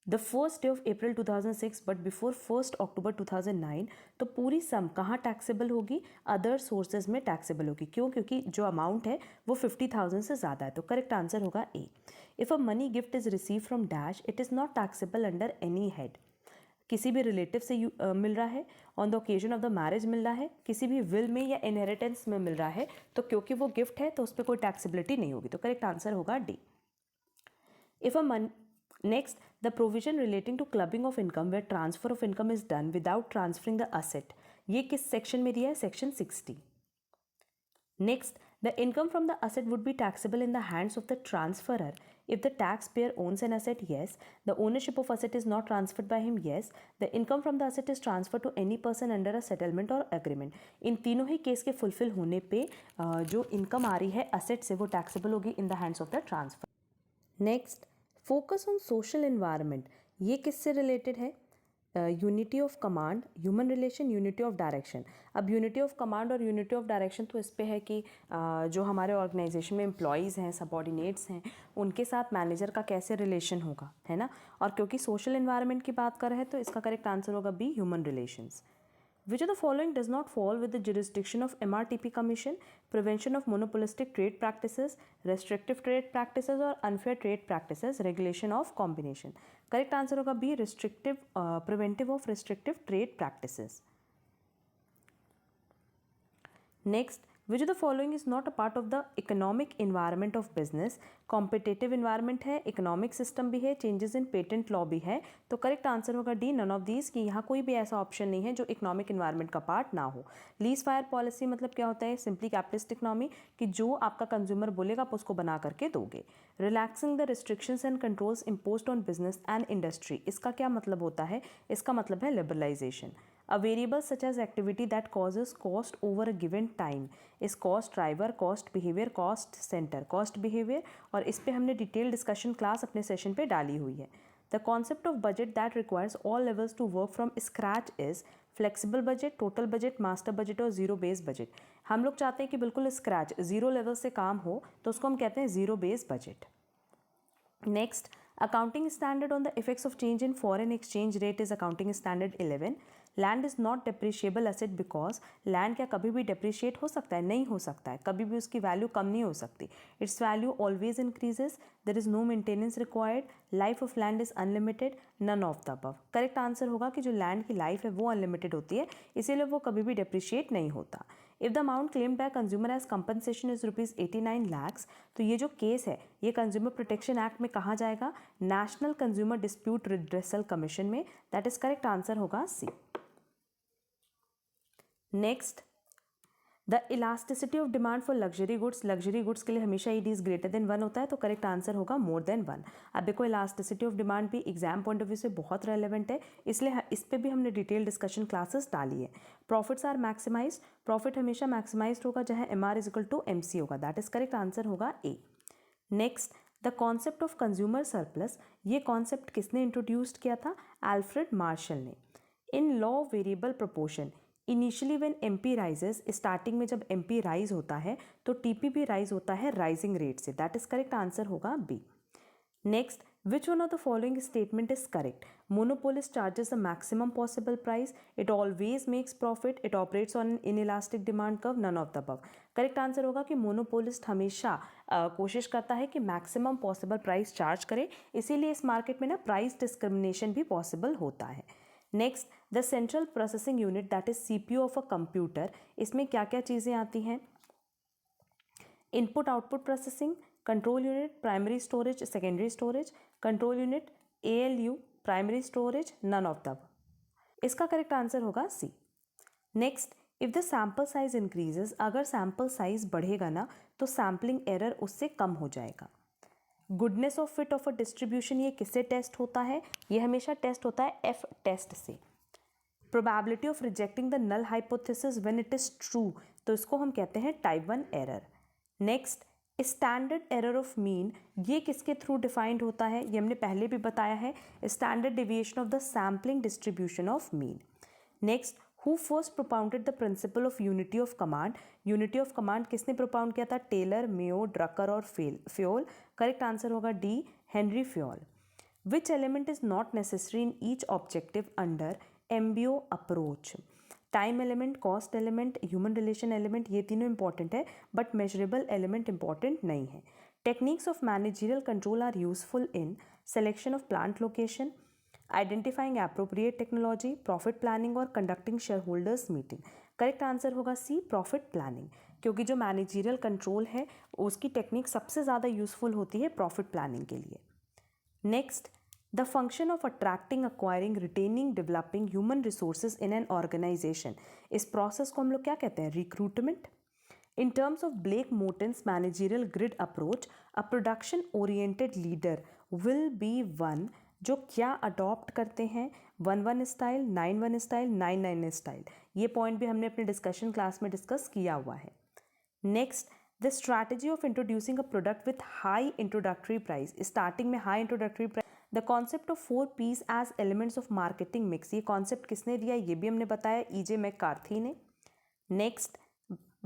the first day of April 2006 but before 1st October 2009, तो पूरी सम कहाँ टैक्सेबल होगी? अदर सोर्सेज में टैक्सेबल होगी. क्यों? क्योंकि जो अमाउंट है वो 50,000 से ज़्यादा है. तो करेक्ट आंसर होगा A. If a money gift is receive from dash it is not taxable under any head. किसी भी रिलेटिव से मिल रहा है, on the occasion of the marriage मिल रहा है, किसी भी विल में या इनहेरिटेंस में मिल रहा है, तो क्योंकि वो गिफ्ट है तो उस पर कोई टैक्सेबिलिटी नहीं होगी. तो करेक्ट आंसर होगा D. If a next the provision relating to clubbing of income where transfer of income is done without transferring the asset, ये किस सेक्शन में दिया है? Section 60. Next, the income from the asset would be taxable in the hands of the transferor if the taxpayer owns an asset. Yes. The ownership of asset is not transferred by him. Yes. The income from the asset is transferred to any person under a settlement or agreement. इन तीनों ही केस के फुलफिल होने पे जो इनकम आ रही है असेट से वो टैक्सेबल होगी इन the hands of the transfer. Next, focus on social environment, ये किससे रिलेटेड है? Unity of command, human relation, unity of direction. अब यूनिटी ऑफ कमांड और यूनिटी ऑफ डायरेक्शन तो इस पे है कि जो हमारे ऑर्गेनाइजेशन में एम्प्लॉयज़ हैं, सबॉर्डिनेट्स हैं, उनके साथ मैनेजर का कैसे रिलेशन होगा, है ना. और क्योंकि सोशल एनवायरनमेंट की बात कर रहे हैं तो इसका करेक्ट आंसर होगा B, human relations. Which of the following does not fall with the jurisdiction of MRTP Commission? Prevention of monopolistic trade practices, restrictive trade practices or unfair trade practices, regulation of combination. Correct answer होगा B, restrictive, preventive of restrictive trade practices. Next, which of the following is not a part of the economic environment of business? Competitive environment है, इकोनॉमिक सिस्टम भी है, चेंजेस इन पेटेंट लॉ भी है. तो करेक्ट आंसर होगा डी, नन ऑफ दीज, कि यहाँ कोई भी ऐसा ऑप्शन नहीं है जो इकोनॉमिक इन्वायरमेंट का पार्ट ना हो. लीज फायर पॉलिसी मतलब क्या होता है? सिंपली कैपिटलिस्ट इकोनॉमी, कि जो आपका कंज्यूमर बोलेगा आप उसको बना करके दोगे. Relaxing the restrictions and controls imposed on business and industry, इसका क्या मतलब होता है? इसका मतलब है liberalisation. A variable such as activity that causes cost over a given time is cost driver, cost behavior, cost center. Cost behavior, और इस पे हमने डिटेल डिस्कशन क्लास अपने सेशन पे डाली हुई है. The concept of budget that requires all levels to work from scratch is flexible budget, total budget, master budget और zero base budget. हम लोग चाहते हैं कि बिल्कुल स्क्रैच, जीरो लेवल से काम हो, तो उसको हम कहते हैं zero base budget. Next, accounting standard on the effects of change in foreign exchange rate is accounting standard 11. Land is not depreciable asset because land क्या कभी भी डेप्रिशिएट हो सकता है? नहीं हो सकता है. कभी भी उसकी वैल्यू कम नहीं हो सकती. Its value always increases. There is no maintenance required. Life of land is unlimited. None of the above. Correct answer होगा कि जो लैंड की लाइफ है वो अनलिमिटेड होती है, इसीलिए वो कभी भी डेप्रिशिएट नहीं होता. If the amount claimed by consumer as compensation is ₹89 lakhs, तो ये जो केस है ये कंज्यूमर प्रोटेक्शन एक्ट में कहाँ जाएगा? National consumer dispute redressal commission में. दैट इज करेक्ट आंसर होगा C. Next, the elasticity of demand for luxury goods. Luxury goods के लिए हमेशा ईडी इज ग्रेटर देन 1 होता है, तो करेक्ट आंसर होगा मोर देन 1. अब देखो इलास्टिसिटी ऑफ डिमांड भी एग्जाम पॉइंट ऑफ व्यू से बहुत रेलेवेंट है, इसलिए इस पर भी हमने डिटेल डिस्कशन क्लासेस डाली है. Profits are maximize. प्रॉफिट हमेशा मैक्सिमाइज होगा जहाँ MR = MC होगा. दैट इज करेक्ट आंसर होगा A. Next, the concept of consumer surplus, ये कॉन्सेप्ट किसने इंट्रोड्यूस्ड किया था? अल्फ्रेड मार्शल ने। In law variable proportion, initially when MP rises, starting में जब एमपी राइज होता है तो टीपी भी राइज होता है राइजिंग रेट से, दैट इज करेक्ट आंसर होगा B. Next, which one of the following statement is correct? Monopolist charges the maximum possible price. It always makes profit. It operates on an inelastic demand curve. None of the above. Correct answer होगा कि मोनोपोलिस्ट हमेशा कोशिश करता है कि मैक्सिमम पॉसिबल प्राइस चार्ज करे, इसीलिए इस मार्केट में ना प्राइस डिस्क्रिमिनेशन भी पॉसिबल होता है। Next, the central processing unit that is CPU of a computer, इसमें क्या क्या चीज़ें आती हैं? Input output processing, control unit, primary storage, secondary storage, control unit, ALU, primary storage, none of the. इसका करेक्ट आंसर होगा C. Next, if the sample size increases, अगर सैम्पल साइज बढ़ेगा ना तो सैम्पलिंग एरर उससे कम हो जाएगा। Goodness of fit of a distribution, ये किससे टेस्ट होता है? ये हमेशा टेस्ट होता है F टेस्ट से। Probability of rejecting the null hypothesis when it is true, तो इसको हम कहते हैं type 1 error. Next, standard error of mean, ये किसके थ्रू डिफाइंड होता है? ये हमने पहले भी बताया है, standard deviation of the sampling distribution of mean. Next, who first propounded the principle of unity of command, unity of command किसने प्रोपाउंड किया था? टेलर, मेयो, ड्रकर और फ्योल। करेक्ट आंसर होगा D, Henry Fayol. Which element is not necessary in each objective under MBO approach? Time element, cost element, human relation element, ये तीनों इंपॉर्टेंट है बट मेजरेबल एलिमेंट इंपॉर्टेंट नहीं है। Techniques of managerial control are useful in selection of plant location, identifying appropriate technology, profit planning और conducting share holders meeting. Correct answer होगा सी, प्रॉफिट प्लानिंग, क्योंकि जो मैनेजरियल कंट्रोल है उसकी टेक्निक सबसे ज़्यादा यूजफुल होती है प्रॉफिट प्लानिंग के लिए। Next, the function of attracting, acquiring, retaining, developing human resources in an organization, इस प्रोसेस को हम लोग क्या कहते हैं? Recruitment. In terms of Blake Mouton's managerial grid approach, a production oriented leader will be one जो क्या अडॉप्ट करते हैं? 1-1 स्टाइल, 9-1 स्टाइल, 9-9 स्टाइल। ये पॉइंट भी हमने अपने डिस्कशन क्लास में डिस्कस किया हुआ है। Next, the strategy of introducing a product with high introductory price, starting में high introductory price. The concept of 4 P's as elements of marketing mix, ये कॉन्सेप्ट किसने दिया? ये भी हमने बताया, EJ मैककार्थी ने। Next,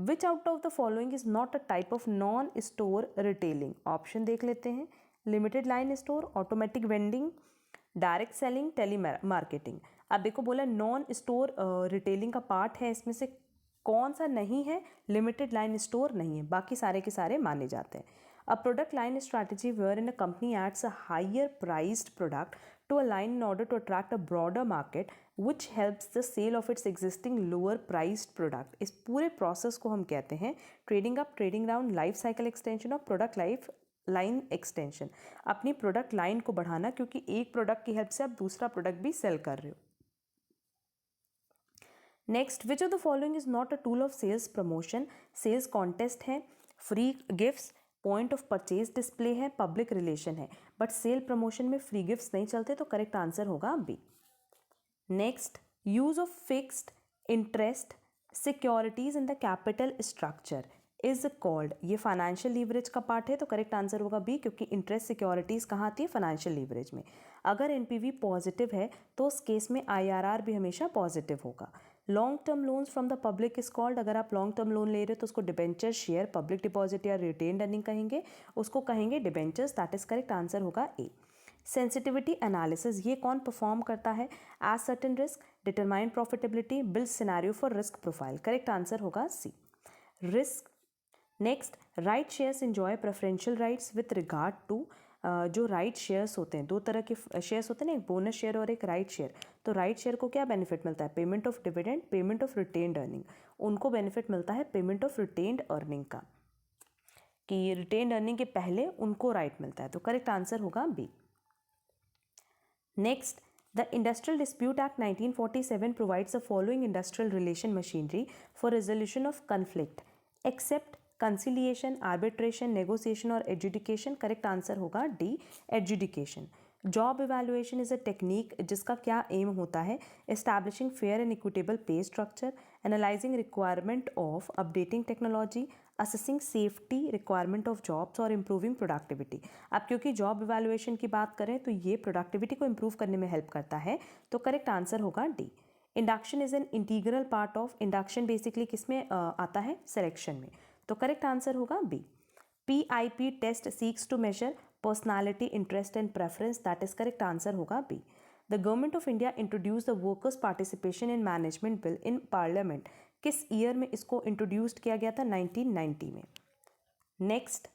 which out of the following is not a type of non store retailing? Option देख लेते हैं, limited line store, automatic vending, direct selling, telemarketing. अब देखो बोला नॉन स्टोर रिटेलिंग का पार्ट है, इसमें से कौन सा नहीं है? लिमिटेड लाइन स्टोर नहीं है, बाकी सारे के सारे माने जाते हैं। A product line strategy wherein a company adds a higher priced product to a line in order to attract a broader market which helps the sale of its existing lower priced product। इस पूरे प्रोसेस को हम कहते हैं trading up, trading down, life cycle extension और प्रोडक्ट लाइफ लाइन एक्सटेंशन। अपनी प्रोडक्ट लाइन को बढ़ाना, क्योंकि एक प्रोडक्ट की हेल्प से आप दूसरा प्रोडक्ट भी सेल कर रहे हो। Next, which of the following is not a tool of sales promotion? Sales contest है, free gifts, point of purchase display है, पब्लिक रिलेशन है, बट सेल प्रमोशन में फ्री गिफ्ट्स नहीं चलते, तो करेक्ट आंसर होगा B. Next, use of fixed interest securities in the capital structure is called, ये फाइनेंशियल लीवरेज का पार्ट है, तो करेक्ट आंसर होगा बी, क्योंकि इंटरेस्ट सिक्योरिटीज कहाँ आती है? फाइनेंशियल लीवरेज में। अगर एनपीवी पॉजिटिव है तो उस केस में IRR भी हमेशा पॉजिटिव होगा। Long term loans from the public is called, अगर आप लॉन्ग टर्म लोन ले रहे हो तो उसको डिबेंचर, शेयर, पब्लिक डिपॉजिट या रिटेन्ड अर्निंग कहेंगे, उसको कहेंगे debentures, that is correct answer होगा ए। सेंसिटिविटी एनालिसिस, ये कौन परफॉर्म करता है? Ascertain risk, determine profitability, build scenario for risk profile. Correct answer होगा C, risk. Next, right shares enjoy preferential rights with regard to, जो राइट शेयर्स होते हैं, दो तरह के शेयर्स होते हैं ना, एक बोनस शेयर और एक राइट शेयर। तो राइट शेयर को क्या बेनिफिट मिलता है? Payment of dividend, payment of retained earning. उनको बेनिफिट मिलता है पेमेंट ऑफ रिटेन्ड अर्निंग का, कि रिटेन्ड अर्निंग के पहले उनको राइट मिलता है, तो करेक्ट आंसर होगा B. Next, the industrial dispute act 1947 provides the following industrial relation machinery for resolution of conflict except conciliation, arbitration, negotiation और एजुडिकेशन। करेक्ट आंसर होगा D, adjudication. Job evaluation is a technique जिसका क्या एम होता है? Establishing fair and equitable pay structure, analysing requirement of updating technology, assessing safety requirement of jobs और इम्प्रूविंग प्रोडक्टिविटी। अब क्योंकि जॉब इवैल्यूएशन की बात करें तो ये प्रोडक्टिविटी को इम्प्रूव करने में हेल्प करता है, तो करेक्ट आंसर होगा D. Induction is an integral part of, induction basically किसमें आता है, सिलेक्शन में, तो करेक्ट आंसर होगा B. PIP test seeks to measure personality, interest and preference, that is correct answer होगा B. The government of India introduce the workers participation in management bill in parliament, किस ईयर में इसको इंट्रोड्यूस किया गया था, 1990 में। Next,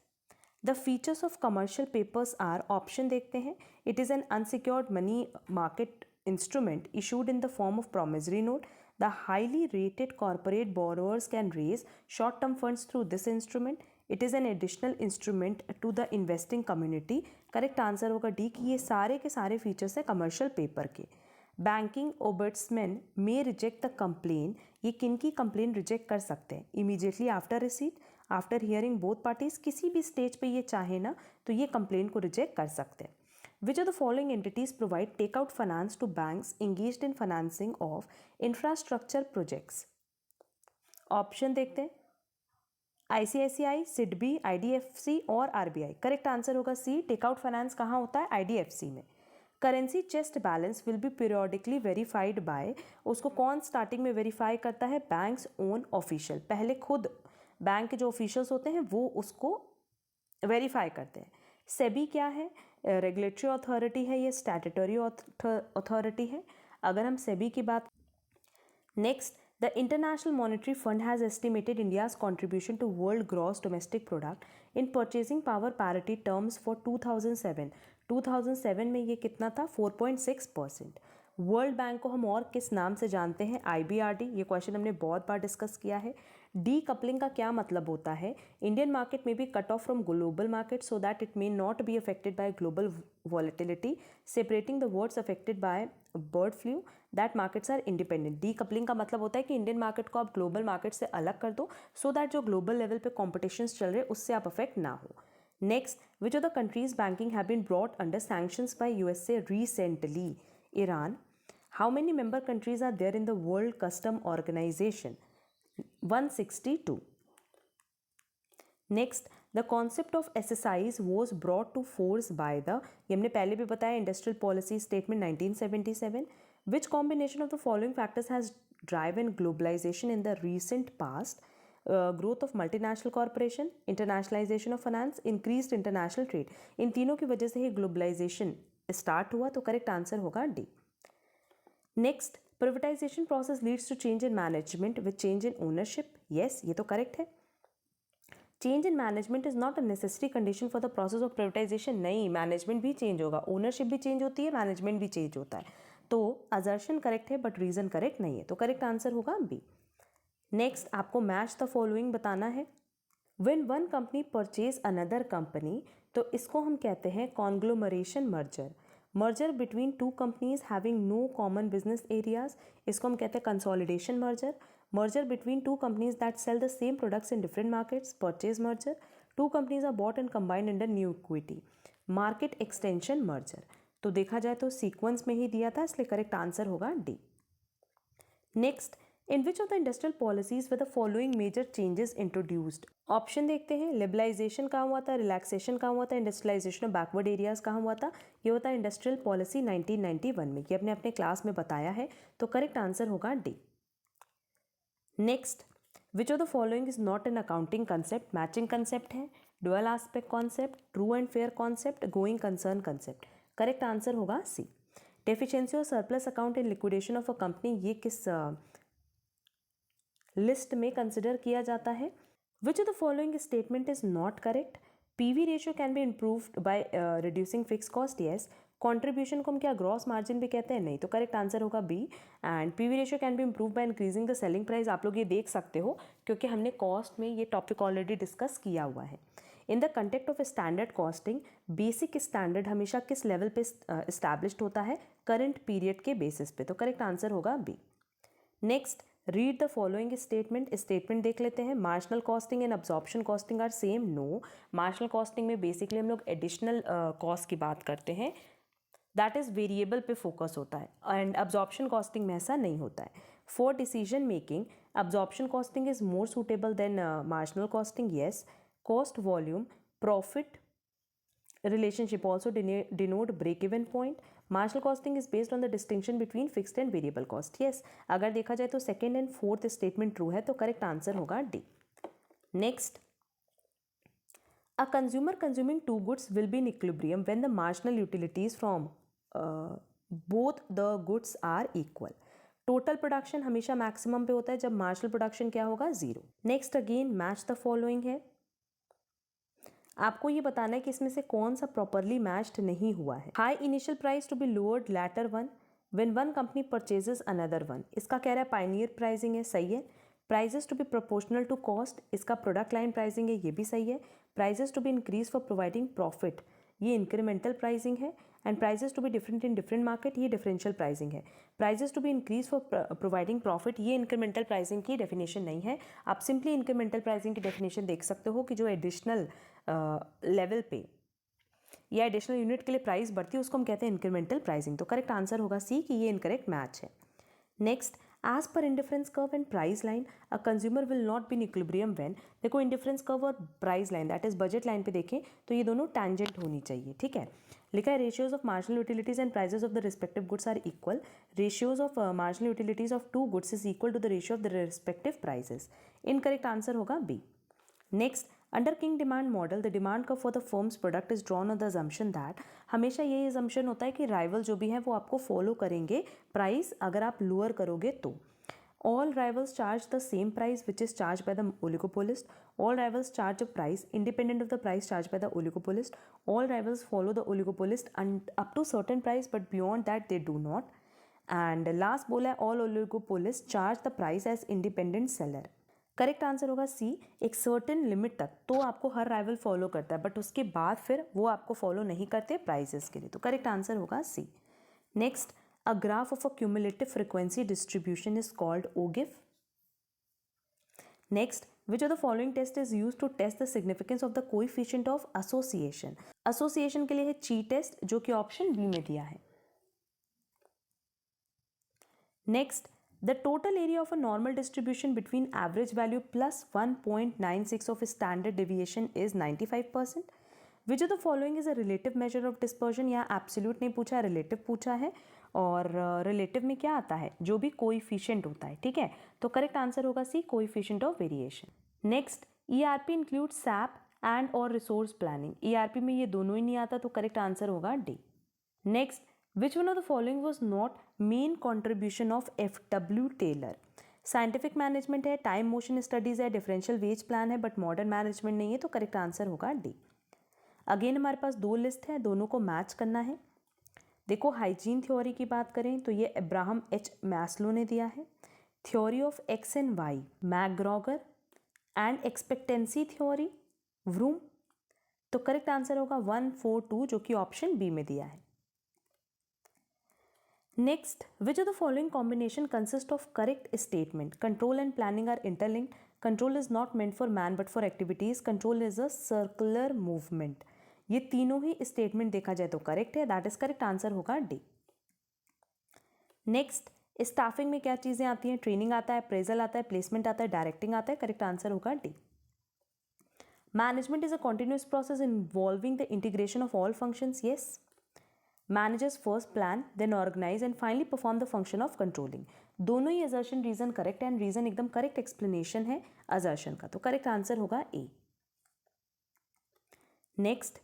the features of commercial papers are, option देखते हैं, it is an unsecured money market instrument issued in the form of promissory note. The highly rated corporate borrowers can raise short-term funds through this instrument. It is an additional instrument to the investing community. Correct answer होगा डी कि ये सारे के सारे फीचर्स हैं कमर्शियल पेपर के। Banking ombudsman may reject the complain, ये किन की कंप्लेन रिजेक्ट कर सकते हैं, immediately after receipt, after hearing both parties, किसी भी स्टेज पे ये चाहे ना तो ये कंप्लेन को रिजेक्ट कर सकते हैं। Which of the following entities provide takeout finance to banks engaged in financing of infrastructure projects? Option देखते हैं, ICICI, SIDBI, IDFC और RBI। करेक्ट आंसर होगा सी, टेकआउट फाइनेंस कहाँ होता है, IDFC में। Currency chest balance will be periodically verified bye, उसको कौन स्टार्टिंग में वेरीफाई करता है, बैंक्स ओन ऑफिशियल, पहले खुद बैंक के जो ऑफिशियल्स होते हैं वो उसको वेरीफाई करते हैं। सेबी क्या है, रेगुलेटरी अथॉरिटी है, ये स्टैट्यूटरी अथॉरिटी है अगर हम सेबी की बात। Next, the international monetary fund has estimated India's contribution to world gross domestic product in purchasing power parity terms for 2007। 2007 में ये कितना था, 4.6%। वर्ल्ड बैंक को हम और किस नाम से जानते हैं, IBRD, ये क्वेश्चन हमने बहुत बार डिस्कस किया है। डी कपलिंग का क्या मतलब होता है, इंडियन मार्केट में be cut off from global market so that it may not be affected by global volatility, separating the words affected by bird flu, that markets are independent. Decoupling का मतलब होता है कि इंडियन मार्केट को आप ग्लोबल मार्केट से अलग कर दो सो दैट जो ग्लोबल लेवल पे कॉम्पिटिशन चल रहे उससे आप अफेक्ट ना हो। Next, which of the countries banking have been brought under sanctions by USA recently? Iran. How many member countries are there in the World Custom Organization? 162. Next, the concept of SSIs was brought to force by the, ये हमने पहले भी बताया, Industrial Policy Statement 1977. Which combination of the following factors has driven globalization in the recent past? Growth of multinational corporation, internationalization of finance, increased international trade. इन तीनों की वजह से ही globalization start हुआ, तो correct answer होगा D. Next, privatisation process leads to change in management with change in ownership, yes ये तो करेक्ट है। Change in management is not a necessary condition for the process of privatisation, नहीं, मैनेजमेंट भी चेंज होगा, ओनरशिप भी चेंज होती है, मैनेजमेंट भी चेंज होता है, तो असर्शन करेक्ट है बट रीजन करेक्ट नहीं है, तो करेक्ट आंसर होगा बी। नेक्स्ट, आपको मैच द फॉलोइंग बताना है। When one company purchase another company, तो इसको हम कहते हैं conglomeration merger. Merger between two companies having no common business areas, इसको हम कहते हैं consolidation merger. Merger between two companies that sell the same products in different markets, purchase merger. Two companies are bought and combined under new equity, market extension merger. तो देखा जाए तो सीक्वेंस में ही दिया था, इसलिए करेक्ट आंसर होगा D. Next, in which of the industrial policies with the following major changes introduced? Option देखते हैं, लिबरलाइजेशन कहाँ हुआ था, रिलैक्सेशन कहाँ हुआ था, इंडस्ट्रियलाइजेशन ऑफ बैकवर्ड एरियाज कहाँ हुआ था, ये होता है इंडस्ट्रियल पॉलिसी 1991 में, ये अपने क्लास में बताया है, तो करेक्ट आंसर होगा D. Next, which of the following is not an accounting concept? Matching concept है, dual aspect concept, true and fair concept, going concern concept, correct answer होगा सी। डेफिशिएंसी और surplus account in liquidation of a company, ये किस लिस्ट में कंसिडर किया जाता है? Which of the following statement is not correct? PV ratio can be improved by reducing fix cost, yes. Contribution को हम क्या ग्रॉस मार्जिन भी कहते हैं, नहीं, तो करेक्ट आंसर होगा B. And PV ratio can be improve by increasing the selling price, आप लोग ये देख सकते हो क्योंकि हमने कॉस्ट में ये टॉपिक ऑलरेडी डिस्कस किया हुआ है। In the contact of standard costing, basic standard हमेशा किस लेवल पे इस्टेब्लिश्ड होता है? करंट पीरियड के बेसिस पे, तो करेक्ट आंसर होगा B. Next, read the following statement, statement देख लेते हैं। Marginal costing and absorption costing are same, no. Marginal costing में बेसिकली हम लोग एडिशनल कॉस्ट की बात करते हैं, दैट इज़ वेरिएबल पे फोकस होता है, एंड अब्जॉर्प्शन कॉस्टिंग में ऐसा नहीं होता है। For decision making, absorption costing is more suitable than marginal costing. Yes. Cost volume profit relationship also denote break even point. Marginal costing is based on the distinction between fixed and variable cost. Yes. अगर देखा जाए तो second and fourth statement true है, तो करेक्ट आंसर होगा D. Next, a consumer consuming two goods will be in equilibrium when the marginal utilities from both the goods are equal. Total production हमेशा मैक्सिमम पे होता है जब मार्जिनल प्रोडक्शन क्या होगा, zero. Next again match the following है. आपको ये बताना है कि इसमें से कौन सा प्रॉपरली मैच्ड नहीं हुआ है. High initial price to be lowered later one when one company purchases another one. इसका कह रहा है पायनियर प्राइसिंग है, सही है. Prices to be proportional to cost, इसका प्रोडक्ट लाइन प्राइसिंग है, ये भी सही है. Prices to be increase for providing profit, ये इंक्रीमेंटल प्राइसिंग है. And prices to be different in different market, ये डिफरेंशियल प्राइसिंग है. Prices to be increase for providing profit, ये इंक्रीमेंटल प्राइसिंग की डेफिनेशन नहीं है. आप सिंपली इंक्रीमेंटल प्राइसिंग की डेफिनेशन देख सकते हो कि जो एडिशनल लेवल पे या एडिशनल यूनिट के लिए प्राइस बढ़ती है उसको हम कहते हैं इंक्रीमेंटल प्राइसिंग. तो करेक्ट आंसर होगा सी कि ये इनकरेक्ट मैच है. Next, as per indifference curve and price line a consumer will not be in equilibrium when. देखो इंडिफरेंस कर्व और price line that is budget line पे देखें तो ये दोनों टैंजेंट होनी चाहिए. ठीक है. लिखा है ratios of marginal utilities and prices of the respective goods are equal. Ratios of marginal utilities of two goods is equal to the ratio of the respective prices. Incorrect answer होगा B. Next, under kinked demand model the demand curve for the firms product is drawn on the assumption that, हमेशा यही अजम्पशन होता है कि राइवल जो भी है वो आपको फॉलो करेंगे प्राइस अगर आप लोअर करोगे तो. All rivals charge the same price which is charged by the oligopolist. All rivals charge a price independent of the price charged by the oligopolist. All rivals follow the oligopolist and up to certain price but beyond that they do not. And last बोला है all oligopolists charge the price as independent seller. Correct answer होगा सी. एक सर्टेन लिमिट तक तो आपको हर राइवल फॉलो करता है बट उसके बाद फिर वो आपको फॉलो नहीं करते प्राइसेस के लिए. तो करेक्ट आंसर होगा C. Next, a graph of a cumulative frequency distribution is called OGIF. Next, which of the following test is used to test the significance of the coefficient of association? Association के लिए है ची टेस्ट जो कि ऑप्शन बी में दिया है. Next, the total area of a normal distribution between average value plus 1.96 of standard deviation is 95%. Which of the following is a relative measure of dispersion? यहाँ एब्सोल्यूट नहीं पूछा, रिलेटिव पूछा है. और रिलेटिव में क्या आता है, जो भी कोइफिशिएंट होता है. ठीक है. तो करेक्ट आंसर होगा C, coefficient of variation. Next, ERP include SAP and और रिसोर्स प्लानिंग. ईआरपी में ये दोनों ही नहीं आता तो करेक्ट आंसर होगा D. Next, which one of the following was not main contribution of F W. Taylor. Scientific management है, टाइम मोशन स्टडीज है, डिफरेंशियल वेज प्लान है बट मॉडर्न मैनेजमेंट नहीं है. तो करेक्ट आंसर होगा डी. अगेन हमारे पास दो लिस्ट है, दोनों को मैच करना है. देखो हाइजीन थ्योरी की बात करें तो ये अब्राहम एच मैस्लो ने दिया है. Theory of X and Y McGregor and expectancy theory Vroom. तो करेक्ट आंसर होगा 142 जो कि ऑप्शन बी में दिया है. Next, which of the following combination consist of correct statement? Control and planning are interlinked. Control is not meant for man but for activities. Control is a circular movement. ये तीनों ही स्टेटमेंट देखा जाए तो करेक्ट है. दैट इज करेक्ट आंसर होगा डी. नेक्स्ट, स्टाफिंग में क्या चीजें आती हैं? ट्रेनिंग आता है, अप्रेजल आता है, प्लेसमेंट आता है, डायरेक्टिंग आता है. करेक्ट आंसर होगा D. Management is a continuous process involving the integration of all functions. Yes. Managers first plan then organise and finally perform the function of controlling. दोनों ही असर्शन रीजन करेक्ट है एंड रीजन एकदम करेक्ट एक्सप्लेनेशन है असर्शन का. तो करेक्ट आंसर होगा A. Next,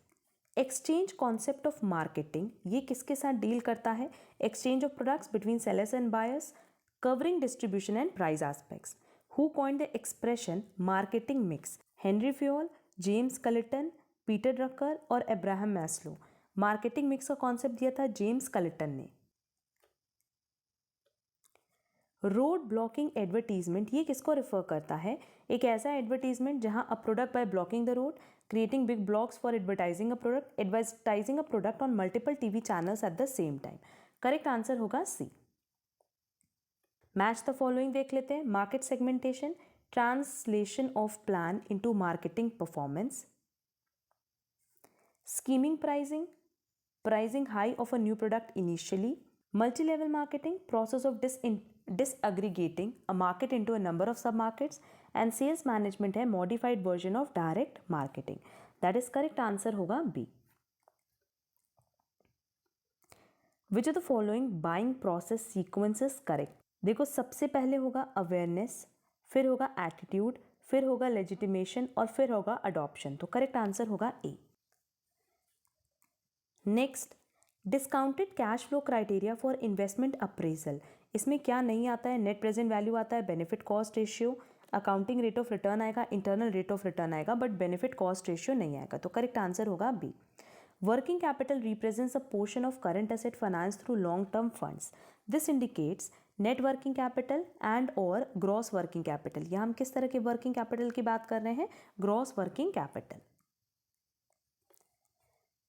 exchange concept of marketing ये किसके साथ डील करता है? Exchange of products between sellers and buyers, covering distribution and price aspects. Who coined the expression marketing mix? Henry Fayol, James Culliton, Peter Drucker और अब्राहम मैस्लो. मार्केटिंग मिक्स का कॉन्सेप्ट दिया था जेम्स कलिटन ने. रोड ब्लॉकिंग एडवर्टीजमेंट ये किसको रेफर करता है? एक ऐसा एडवर्टीजमेंट जहां a product by blocking the road, creating big blocks for advertising a product on multiple TV channels at the same time. Correct answer होगा सी. मैच द फॉलोइंग देख लेते हैं. Market segmentation, translation of plan into marketing performance, skimming pricing, pricing high of a new product initially, multi level marketing, process of disaggregating a market into a number of sub markets, and sales management है modified version of direct marketing. That is correct answer होगा B. Which of the following buying process sequence is correct? देखो सबसे पहले होगा अवेयरनेस, फिर होगा एटीट्यूड, फिर होगा लेजिटिमेशन और फिर होगा अडॉप्शन. तो करेक्ट आंसर होगा A. Next, discounted cash flow criteria for investment appraisal. इसमें क्या नहीं आता है? नेट प्रेजेंट वैल्यू आता है, benefit cost ratio, accounting rate of return आएगा, इंटरनल रेट ऑफ रिटर्न आएगा, बट बेनिफिट कॉस्ट रेशियो नहीं आएगा. तो करेक्ट आंसर होगा B. Working capital represents a portion of current asset finance through long term funds. This indicates net working capital and और ग्रॉस वर्किंग कैपिटल. यहाँ हम किस तरह के वर्किंग कैपिटल की बात कर रहे हैं? Gross working capital.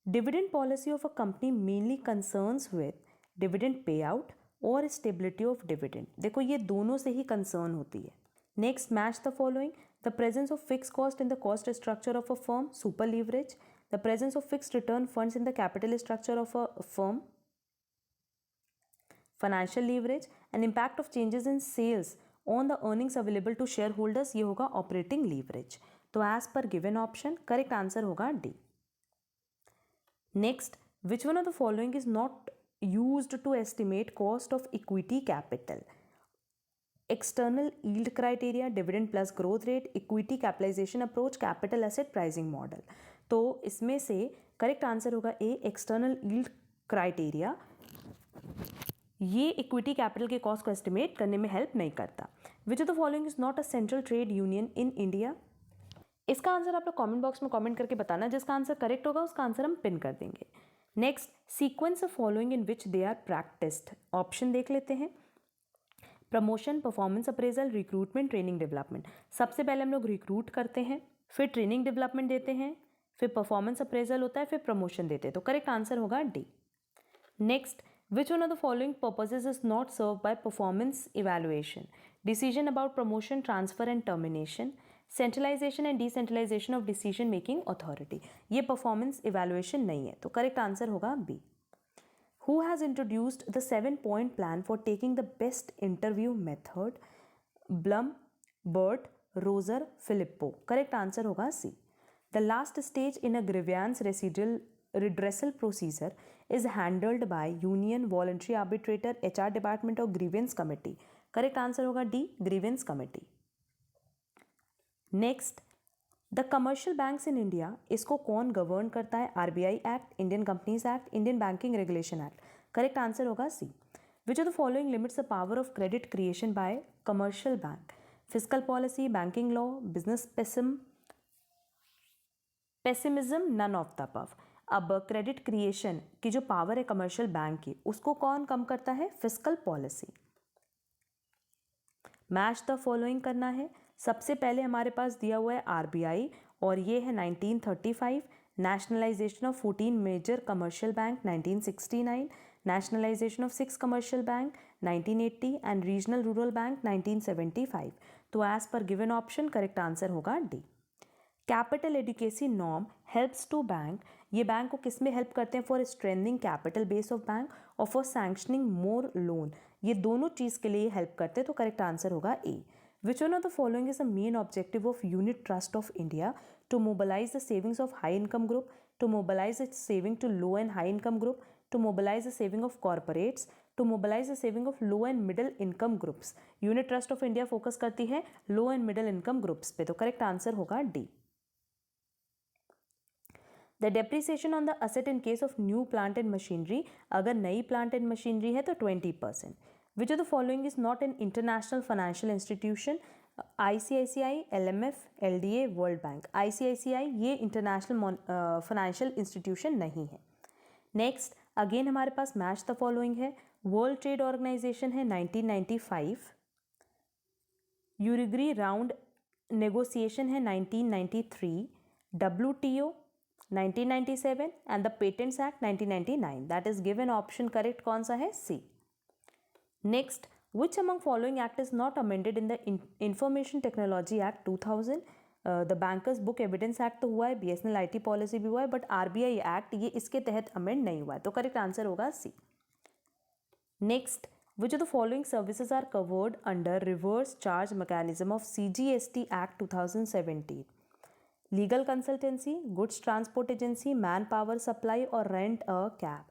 Dividend policy of a company mainly concerns with dividend payout और stability of dividend. देखो ये दोनों से ही concern होती है. Next, match the following. The presence of fixed cost in the cost structure of a firm, super leverage. The presence of fixed return funds in the capital structure of a firm, financial leverage. And impact of changes in sales on the earnings available to shareholders, ये होगा operating leverage. तो as per given option, correct answer होगा D. Next, which one of the following is not used to estimate cost of equity capital? External yield criteria, dividend plus growth rate, equity capitalization approach, capital asset pricing model. तो इसमें से करेक्ट आंसर होगा ए, एक्सटर्नल यील्ड क्राइटेरिया. ये इक्विटी कैपिटल के कॉस्ट को एस्टिमेट करने में हेल्प नहीं करता. विच of the following is not a central trade union in India? इसका आंसर आप लोग कमेंट बॉक्स में कमेंट करके बताना. जिसका आंसर करेक्ट होगा उसका आंसर हम पिन कर देंगे. Next, sequence of following in which they are practised. Option देख लेते हैं. Promotion, performance appraisal, recruitment, training development. सबसे पहले हम लोग रिक्रूट करते हैं, फिर ट्रेनिंग डेवलपमेंट देते हैं, फिर परफॉर्मेंस अप्रेजल होता है, फिर प्रमोशन देते हैं. तो करेक्ट आंसर होगा D. Next, which one of the following purposes is not served by performance evaluation? Decision about promotion, transfer and termination, centralization and decentralization of decision making authority. ये performance evaluation नहीं है. तो correct answer होगा B. Who has introduced the 7-point plan for taking the best interview method? Blum, Burt, Roser, Filippo. Correct answer होगा C. The last stage in a grievance redressal procedure is handled by union, voluntary arbitrator, HR department और grievance committee. करेक्ट आंसर होगा D, grievance committee. Next, the commercial banks in India, इसको कौन गवर्न करता है? RBI act, Indian companies act, Indian banking regulation act. Correct answer होगा C. Which of the following limits the power of credit creation by commercial bank? Physical policy, banking law, business pessimism, none of the above. अब क्रेडिट क्रिएशन की जो पावर है कमर्शियल बैंक की, उसको कौन कम करता है? Fiscal policy. Match the following करना है. सबसे पहले हमारे पास दिया हुआ है RBI और ये है 1935. Nationalisation of 14 major commercial bank 1969, nationalisation of 6 commercial bank 1980 and regional rural bank 1975. तो as per given option correct answer होगा D. Capital adequacy norm helps to bank, ये बैंक को किस में हेल्प करते हैं? For strengthening capital base of bank और फॉर सैंक्शनिंग मोर लोन. ये दोनों चीज़ के लिए हेल्प करते हैं. तो करेक्ट आंसर होगा A. Which one of the following is the main objective of Unit Trust of India? To mobilise the savings of high income group, to mobilise the saving to low and high income group, to mobilise the saving of corporates, to mobilise the saving of low and middle income groups. Unit Trust of India focus करती है low and middle income groups पे. तो करेक्ट आंसर होगा D. The depreciation on the asset in case of new plant and machinery, अगर नई प्लांट एंड मशीनरी है तो 20%. विच of the following is not an international financial institution? ICICI, LMF, LDA, world bank. ICICI ये इंटरनेशनल फाइनेंशियल इंस्टीट्यूशन नहीं है. नेक्स्ट, अगेन हमारे पास मैच द फॉलोइंग है. वर्ल्ड ट्रेड ऑर्गेनाइजेशन है 1995, यूरुग्वे राउंड नेगोशिएशन है 1993, WTO 1997 and the patents act 1999. That is given option correct कौन सा है? C. Next, which among following act is not amended in the information technology act 2000? The bankers book evidence act तो हुआ है, BSNL IT पॉलिसी भी हुआ है, बट RBI एक्ट ये इसके तहत अमेंड नहीं हुआ है. तो करेक्ट आंसर होगा सी. Next, which of the following services are covered under reverse charge mechanism of CGST Act 2017? Legal consultancy, goods transport agency, manpower supply or rent a cab.